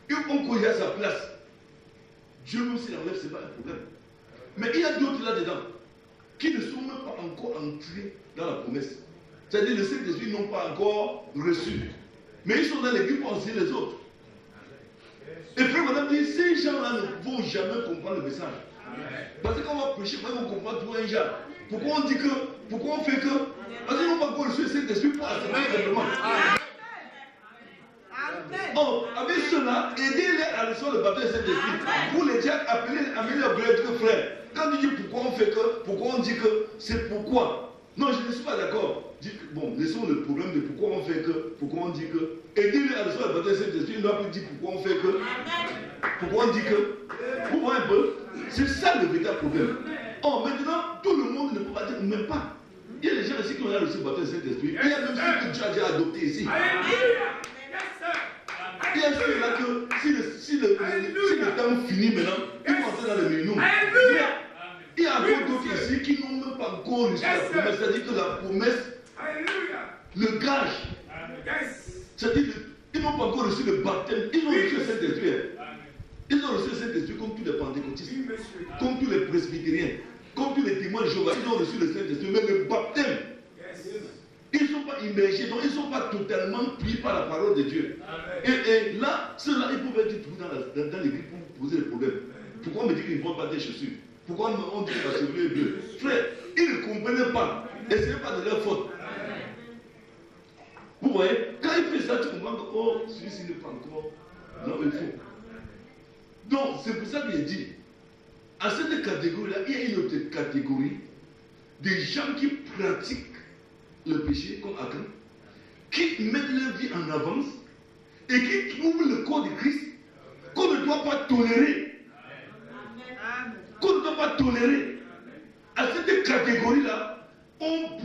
et on connaît à sa place, Dieu même s'il enlève, ce n'est pas un problème. Mais il y a d'autres là-dedans qui ne sont même pas encore entrés dans la promesse. C'est-à-dire le Saint-Esprit n'ont pas encore reçu. Mais ils sont dans l'église pour enseigner les autres. Et frère, madame dit, ces gens-là ne vont jamais comprendre le message. Parce que quand on va prêcher, ils vont comprendre tout un genre. Pourquoi on dit que? Pourquoi on fait que? Parce qu'ils n'ont pas encore reçu le Saint-Esprit pour enseigner simplement. Oh, avec cela, aidez-les à recevoir le baptême de Saint-Esprit. Vous les diacres, amenez leur glorieux frère. Quand tu dis pourquoi on fait que, pourquoi on dit que, c'est pourquoi. Non, je ne suis pas d'accord. Bon, laissons le problème de pourquoi on fait que, pourquoi on dit que. Aidez-les à recevoir le baptême de Saint-Esprit. Il ne doit plus dire pourquoi on fait que. Pourquoi on dit que. Vous voyez un peu? C'est ça le véritable problème. Oh, maintenant, tout le monde ne peut pas dire, même pas. Il y a des gens ici qui ont reçu le baptême de Saint-Esprit. Il y a même ceux que Dieu a déjà adopté ici. Il y a ceux-là que si le temps finit maintenant, ils vont entrer dans le millénium. Il y a encore d'autres ici qui n'ont même pas encore reçu la promesse. C'est-à-dire que la promesse, le gage, c'est-à-dire qu'ils n'ont pas encore reçu le baptême. Ils ont reçu le Saint-Esprit. Ils ont reçu le Saint-Esprit comme tous les pentecôtistes, comme tous les presbytériens, comme tous les témoins de Jéhovah. Ils ont reçu le Saint-Esprit, mais le baptême. Ils ne sont pas immergés, donc ils ne sont pas totalement pris par la parole de Dieu. Et là, ceux-là, ils pouvaient être trouvés dans l'église pour poser des problèmes. Pourquoi on me dit qu'ils ne vont pas des chaussures? Pourquoi on dit que la chevelure est bleue? Frère, ils ne comprenaient pas. Et ce n'est pas de leur faute. Vous voyez, quand il fait ça, tu comprends que, oh, celui-ci n'est pas encore. Non, il faut. Donc, c'est pour ça qu'il dit, à cette catégorie-là, il y a une autre catégorie des gens qui pratiquent le péché comme Achan, qui mettent leur vie en avance et qui trouvent le corps de Christ qu'on ne doit pas tolérer. Qu'on ne doit pas tolérer. À cette catégorie-là, on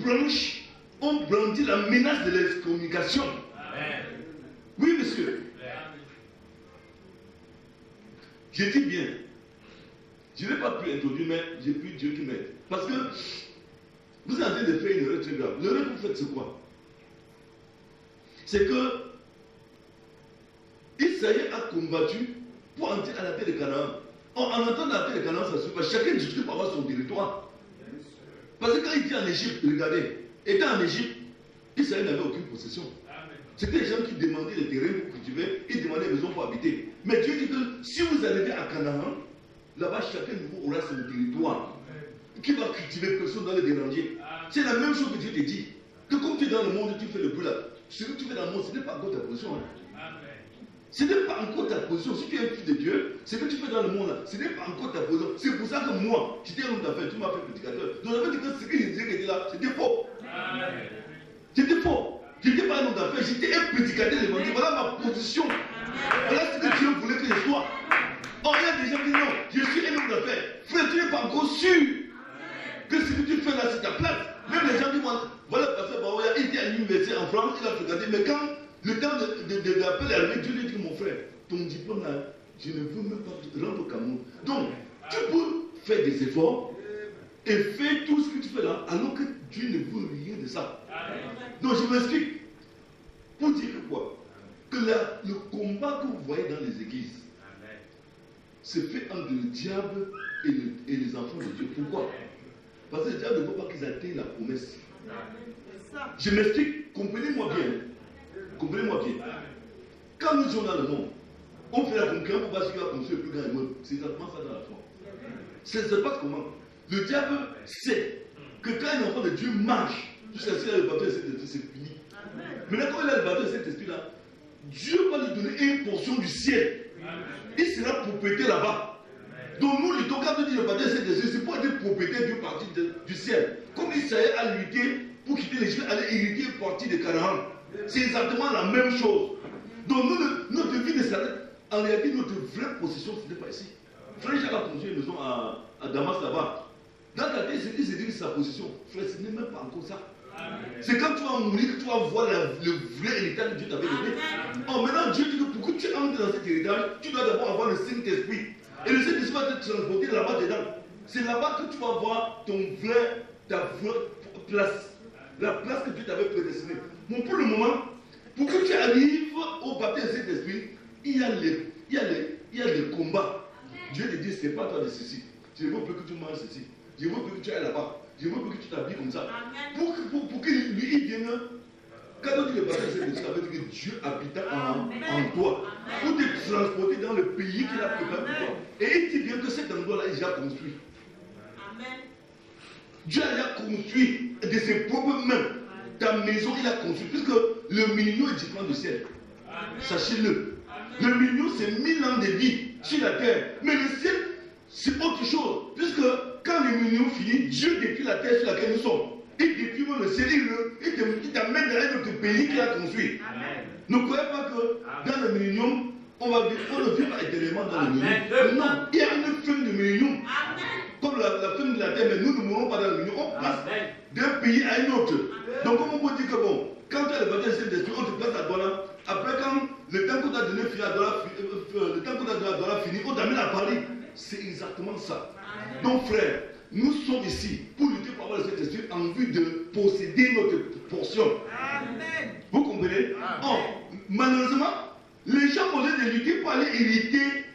brandit la menace de l'excommunication. Oui, monsieur. Je dis bien. Je n'ai pas pu introduire, mais j'ai pu Dieu qui m'aide. Parce que vous êtes en train de faire une erreur très grave. L'erreur que vous faites, c'est quoi? C'est que Israël a combattu pour entrer à la terre de Canaan. En entrant dans la terre de Canaan, ça ne suffit pas. Chacun discute pour avoir son territoire. Parce que quand il était en Égypte, regardez, étant en Égypte, Israël n'avait aucune possession. C'était les gens qui demandaient les terrains pour cultiver, ils demandaient les maisons pour habiter. Mais Dieu dit que si vous arrivez à Canaan, là-bas, chacun de vous aura son territoire. Qui va cultiver, personne ne va le déranger. C'est la même chose que Dieu te dit. Que comme tu es dans le monde, tu fais le bruit là. Ce que tu fais dans le monde, ce n'est pas encore ta position. Hein. Ce n'est pas encore ta position. Si tu es un fils de Dieu, ce que tu fais dans le monde là, ce n'est pas encore ta position. C'est pour ça que moi, j'étais un homme d'affaires, tu m'as fait prédicateur. Donc j'avais dit que ce que je disais que était là, c'était faux. C'était faux. Je n'étais pas un homme d'affaires, j'étais un prédicateur de l'évangile. Voilà ma position. Voilà ce que Dieu voulait que je sois. Or, il y a des gens qui disent non, je suis un homme d'affaires. Frère, tu n'es pas encore sûr que ce que tu fais là, c'est ta place. Même les gens qui vont. Voilà, parce que il était à l'université en France, il a regardé. Mais quand le temps de l'appel est arrivé, Dieu lui dit mon frère, ton diplôme là, je ne veux même pas rendre au Cameroun. Donc, tu peux faire des efforts et faire tout ce que tu fais là, alors que Dieu ne veut rien de ça. Donc, je m'explique. Pour dire que quoi? Que le combat que vous voyez dans les églises, c'est fait entre le diable et les enfants de Dieu. Pourquoi? Parce que le diable ne veut pas qu'ils atteignent la promesse. Je m'explique, comprenez-moi bien. Comprenez-moi bien. Quand nous sommes dans le monde, on fait la concurrence pour voir ce qui va construire le plus grand immeuble. C'est exactement ça dans la foi. Ça ne se passe comment? Le diable sait que quand un enfant de Dieu marche, jusqu'à ce qu'il a le baptême de cet esprit, c'est fini. Maintenant, quand il a le baptême de cet esprit-là, Dieu va lui donner une portion du ciel. Il sera propriétaire là-bas. Donc nous luttons, quand on dit le baptême Saint-Esprit, c'est pour être propriétaire d'une partie du ciel. Comme Israël a lutté pour quitter l'Égypte, aller hériter une partie de Canaan. C'est exactement la même chose. Donc notre vie ne s'arrête. En réalité, notre vraie possession, ce n'est pas ici. Frère Jacques a construit une maison à Damas là-bas. Dans ta tête, il se dit que c'est sa possession. Frère, ce n'est même pas encore ça. C'est quand tu vas mourir que tu vas voir le vrai héritage que Dieu t'avait donné. Oh, maintenant, Dieu dit que pour que tu entres dans cet héritage, tu dois d'abord avoir le Saint-Esprit. Et le Saint-Esprit va te transporter là-bas dedans. C'est là-bas que tu vas voir ta vraie place. La place que Dieu t'avait prédestinée. Bon, pour le moment, pour que tu arrives au baptême de Saint-Esprit, il y a les combats. Dieu te dit, ce n'est pas toi de ceci. Je veux plus que tu manges ceci. Je veux plus que tu ailles là-bas. Je veux plus que tu t'habilles comme ça. Pour que lui, il vienne. Quand on dit le baptême de Saint-Esprit, ça veut dire que Dieu habite en toi. Pour te transporter dans le pays qu'il a préparé pour toi. Et il dit bien que cet endroit-là, il a construit. Amen. Dieu a déjà construit de ses propres mains. Ta maison, il a construit. Puisque le million est différent du ciel. Sachez-le. Le million, c'est 1000 ans de vie sur la terre. Mais le ciel, c'est autre chose. Puisque quand le million finit, Dieu détruit la terre sur laquelle nous sommes. Il détruit le ciel. Il t'amène dans notre pays qu'il a construit. Amen. Ne croyez pas que dans le million, on ne vit pas éternellement dans le million. Non, il y a une fin de million. Amen. Comme la fin de la terre, mais nous ne mourrons pas dans le million. On passe d'un pays à un autre. Donc, comment on peut dire que bon, quand tu as le baptême Saint-Esprit, on te place à Douala. Après, quand le temps qu'on t'a donné à Douala fini, on t'amène à Paris. C'est exactement ça. Donc, frère, nous sommes ici pour lutter pour avoir le Saint-Esprit en vue de posséder notre portion. Amen. Vous comprenez? Oh, malheureusement, les gens, au lieu de lutter pour aller hériter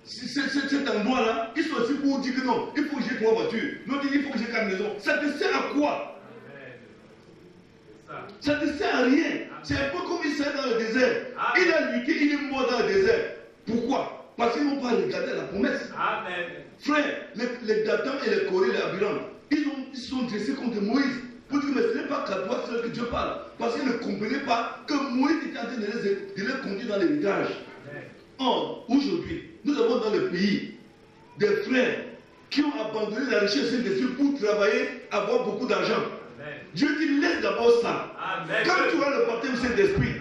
cet endroit-là, ils sont aussi pour dire que non, il faut que j'ai 3 voitures. L'autre dit il faut que j'ai 4 maisons. Ça te sert à quoi? Ça ne sert à rien. C'est un peu comme Israël dans le désert. Il a lutté, il est mort dans le désert. Pourquoi? Parce qu'ils n'ont pas regardé la promesse. Amen. Frère, les Datans et les Corées, les Abiram, ils sont dressés contre Moïse. Pour dire que ce n'est pas qu'à toi seul que Dieu parle. Parce qu'ils ne comprenaient pas que Moïse était en train de les conduire dans l'héritage. Or, aujourd'hui, nous avons dans le pays des frères qui ont abandonné la richesse Saint-Esprit pour travailler, avoir beaucoup d'argent. Dieu dit, laisse d'abord ça. Amen. Quand tu as le baptême Saint-Esprit,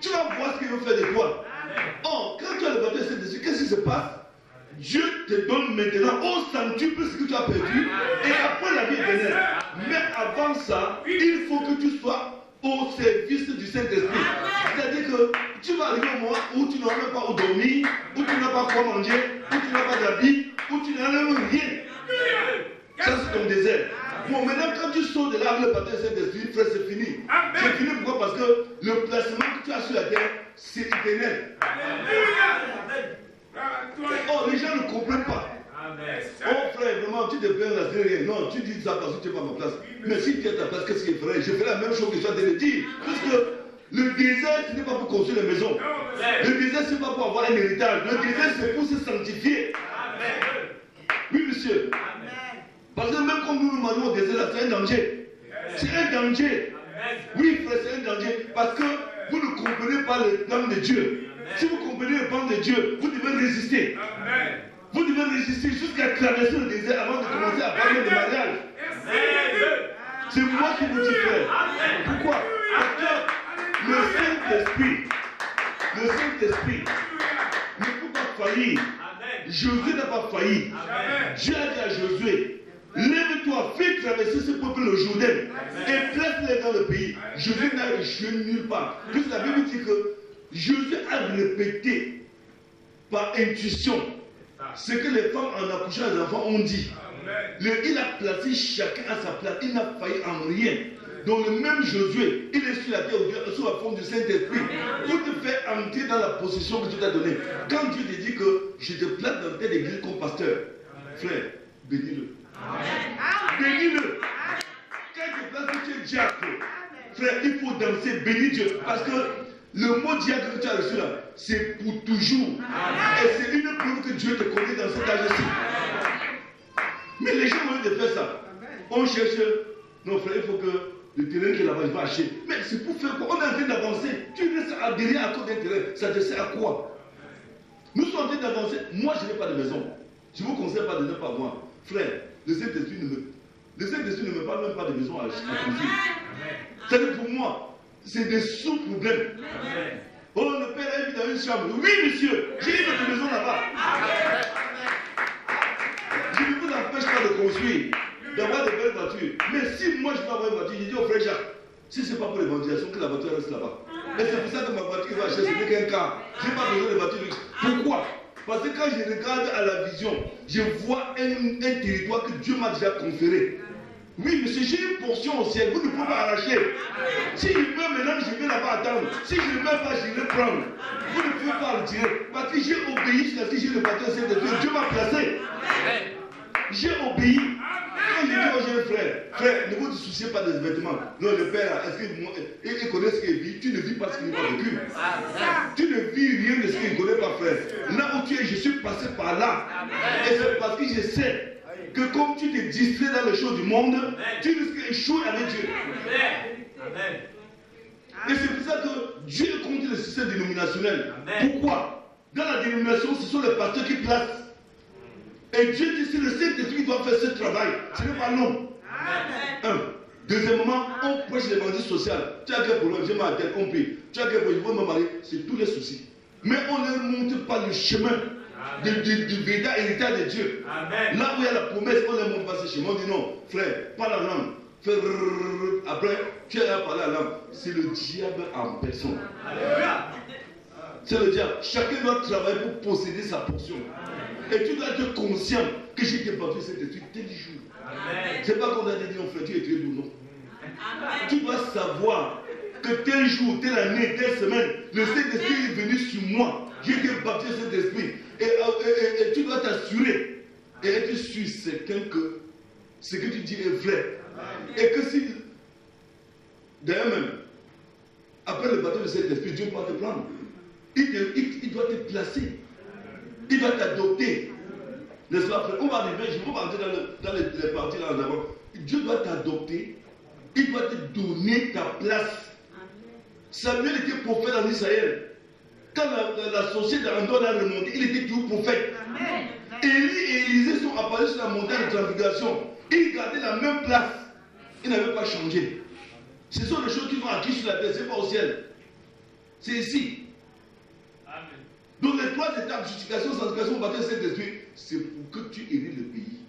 tu vas voir ce qu'il veut faire de toi. Or, quand tu as le baptême Saint-Esprit, qu'est-ce qui se passe? Dieu te donne maintenant au centuple ce que tu as perdu et après la vie éternelle. Mais avant ça, il faut que tu sois au service du Saint-Esprit. C'est-à-dire que tu vas arriver au moment où tu n'auras même pas où dormir, où tu n'as pas quoi manger, où tu n'as pas d'habits, où tu n'as même rien. Ça, c'est ton désert. Bon, maintenant, quand tu sors de là avec le baptême Saint-Esprit, frère, c'est fini. C'est fini pourquoi? Parce que le placement que tu as sur la terre, c'est éternel. Oh, les gens ne comprennent pas. Oh, frère, vraiment, tu te plains là, c'est rien. Non, tu dis ça parce que tu n'es pas à ma place. Mais si tu es à ta place, qu'est-ce qu'il ferait? Je ferai la même chose que tu as de le dire. Parce que le désert, ce n'est pas pour construire une maison. Le désert, ce n'est pas pour avoir un héritage. Le désert, c'est pour se sanctifier. Oui, monsieur. Parce que même comme nous nous marions au désert, là, c'est un danger. C'est un danger. Oui, frère, c'est un danger. Parce que vous ne comprenez pas le plan de Dieu. Si vous comprenez le plan de Dieu, vous devez résister. Vous devez résister jusqu'à traverser le désert avant de commencer à parler de mariage. C'est moi qui vous dis, frère. Pourquoi? Parce que le Saint-Esprit ne peut pas faillir. Josué n'a pas failli. Dieu a dit à Josué, lève-toi, fais traverser ce peuple le Jourdain et place-les dans le pays. Josué n'a échoué nulle part. Puisque la Bible dit que Josué a répété par intuition ce que les femmes en accouchant les enfants ont dit. Il a placé chacun à sa place. Il n'a failli en rien. Donc le même Josué, il est sur la terre sous la forme du Saint-Esprit pour te faire entrer dans la possession que Dieu t'a donnée. Quand Dieu te dit que je te place dans telle église comme pasteur, frère, bénis-le. Bénis-le. Quand il te place que tu es diacre, frère, il faut danser, bénis Dieu. Parce que le mot diacre que tu as reçu là, c'est pour toujours. Et c'est une preuve que Dieu te connaît dans cet âge-ci. Mais les gens ont envie de faire ça. On cherche, non frère, il faut que le terrain qui est là-bas, il va acheter. Mais c'est pour faire quoi? On est en train d'avancer. Tu restes derrière à cause d'un terrain. Ça te sert à quoi? Nous sommes en train d'avancer. Moi, je n'ai pas de maison. Je ne vous conseille pas de ne pas voir. Frère, le Saint-Esprit ne me parle même pas de maison à construire. C'est-à-dire pour moi, c'est des sous-problèmes. Oh, le père a vu dans une chambre. Oui, monsieur, j'ai une autre maison là-bas. Je ne vous empêche pas de construire, d'avoir de belles voitures. Mais si moi je dois avoir une voiture, je dis au frère Jacques, si ce n'est pas pour l'évangélisation, que la voiture reste là-bas. Et c'est pour ça que ma voiture va acheter, ce n'est qu'un car. Je n'ai pas besoin de voiture luxe. Pourquoi? Parce que quand je regarde à la vision, je vois un territoire que Dieu m'a déjà conféré. Oui, monsieur, j'ai une portion au ciel, vous ne pouvez pas arracher. Si je veux maintenant, je vais là-bas attendre. Si je ne veux pas, je vais prendre. Vous ne pouvez pas le tirer. Parce que j'ai obéi jusqu'à ce que j'ai le bâton au ciel de Dieu. Dieu m'a placé. J'ai obéi. Quand je dis aux jeunes frère, ne vous souciez pas des vêtements. Non, le père, est-ce qu'il connaît ce qu'il vit? Tu ne vis pas ce qu'il n'a pas vécu. Tu ne vis rien de ce qu'il ne connaît pas, frère. Là où tu es, je suis passé par là. Et c'est parce que je sais que comme tu te distrais dans les choses du monde, tu risques d'échouer avec Dieu. Et c'est pour ça que Dieu est contre le système dénominationnel. Pourquoi? Dans la dénomination, ce sont les pasteurs qui placent. Et Dieu dit, c'est le Saint-Esprit qui doit faire ce travail. Ce n'est pas l'homme. Deuxièmement, on prêche l'évangile social. Tu as quel problème? J'ai ma tête, on prie. Tu as quel problème? Je veux me marier. C'est tous les soucis. Mais on ne montre pas le chemin du véritable héritage de Dieu. Amen. Là où il y a la promesse, on ne montre pas ce chemin. On dit non, frère, pas la langue. Après, tu as parlé la langue. C'est le diable en personne. C'est le diable. Chacun doit travailler pour posséder sa portion. Et tu dois être conscient que j'ai été battu cet esprit tel jour. C'est pas qu'on a dit non, frère, tu es très doux, non. Tu dois savoir que tel jour, telle année, telle semaine, le Saint-Esprit est venu sur moi. J'ai été battu cet esprit. Et tu dois t'assurer et être sûr, certain que ce que tu dis est vrai. Et que si, d'ailleurs même, après le baptême de cet esprit, Dieu doit te prendre. Il doit te placer. Il doit t'adopter. N'est-ce pas, frère? On va arriver, je ne vais pas rentrer dans les parties là en avant. Dieu doit t'adopter. Il doit te donner ta place. Samuel était prophète en Israël. Quand la société d'Andorre a remonté, il était toujours prophète. Élie et Élisée sont apparus sur la montagne de transfiguration. Ils gardaient la même place. Ils n'avaient pas changé. Ce sont les choses qui sont acquises sur la terre, ce n'est pas au ciel. C'est ici. Donc les trois étapes, justification, sanctification, baptême, Saint-Esprit, c'est pour que tu hérites le pays.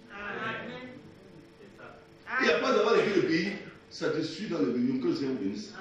Et après avoir hérité le pays, ça te suit dans le milieu, que le Seigneur vous bénisse.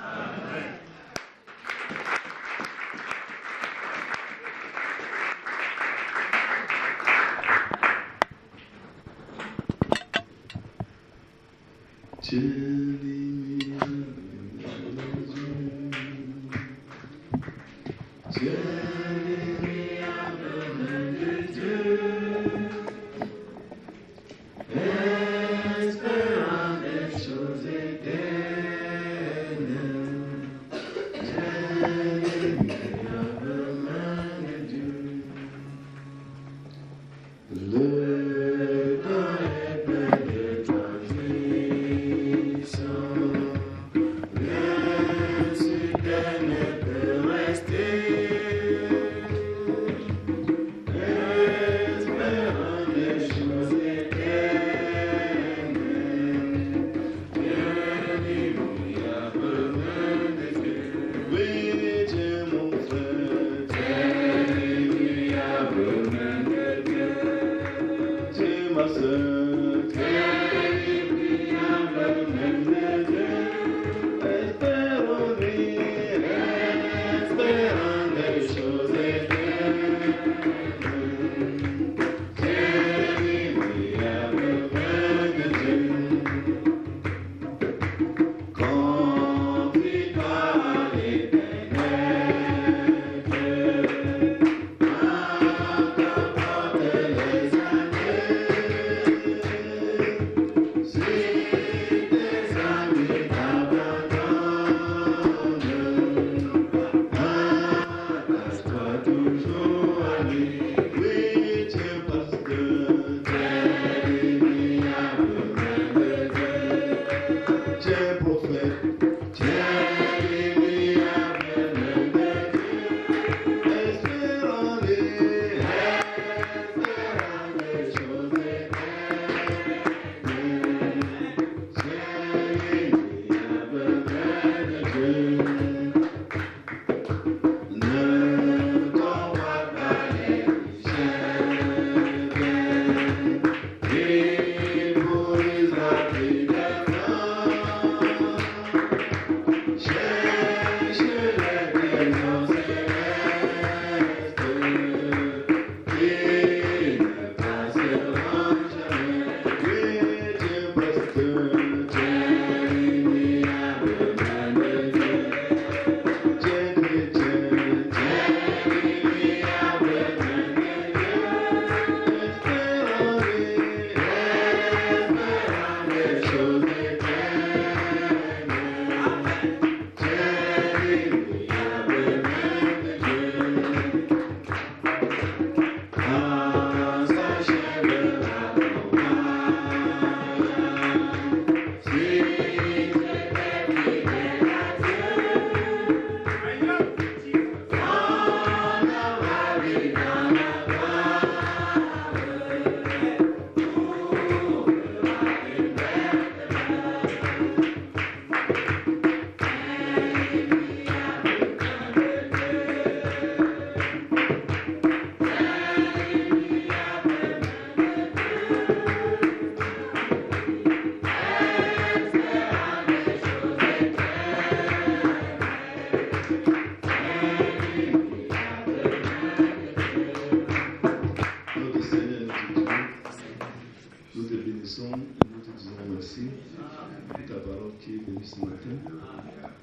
ce matin.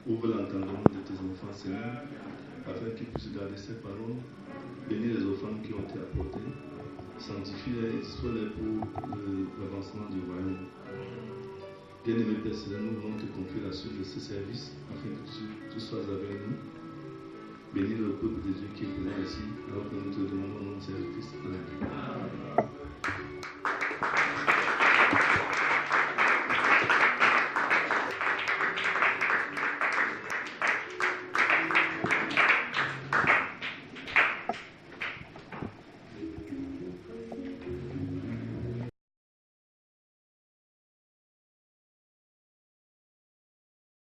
Ouvre l'entendement de tes enfants, Seigneur, afin qu'ils puissent garder ces paroles. Bénis les offrandes qui ont été apportées. Sanctifie-les et dispose-les pour l'avancement du royaume. Bien-aimé Père Céleste, nous voulons te confier la suite de ce service afin que tu sois avec nous. Bénis le peuple de Dieu qui est présent ici, alors que nous te demandons au nom de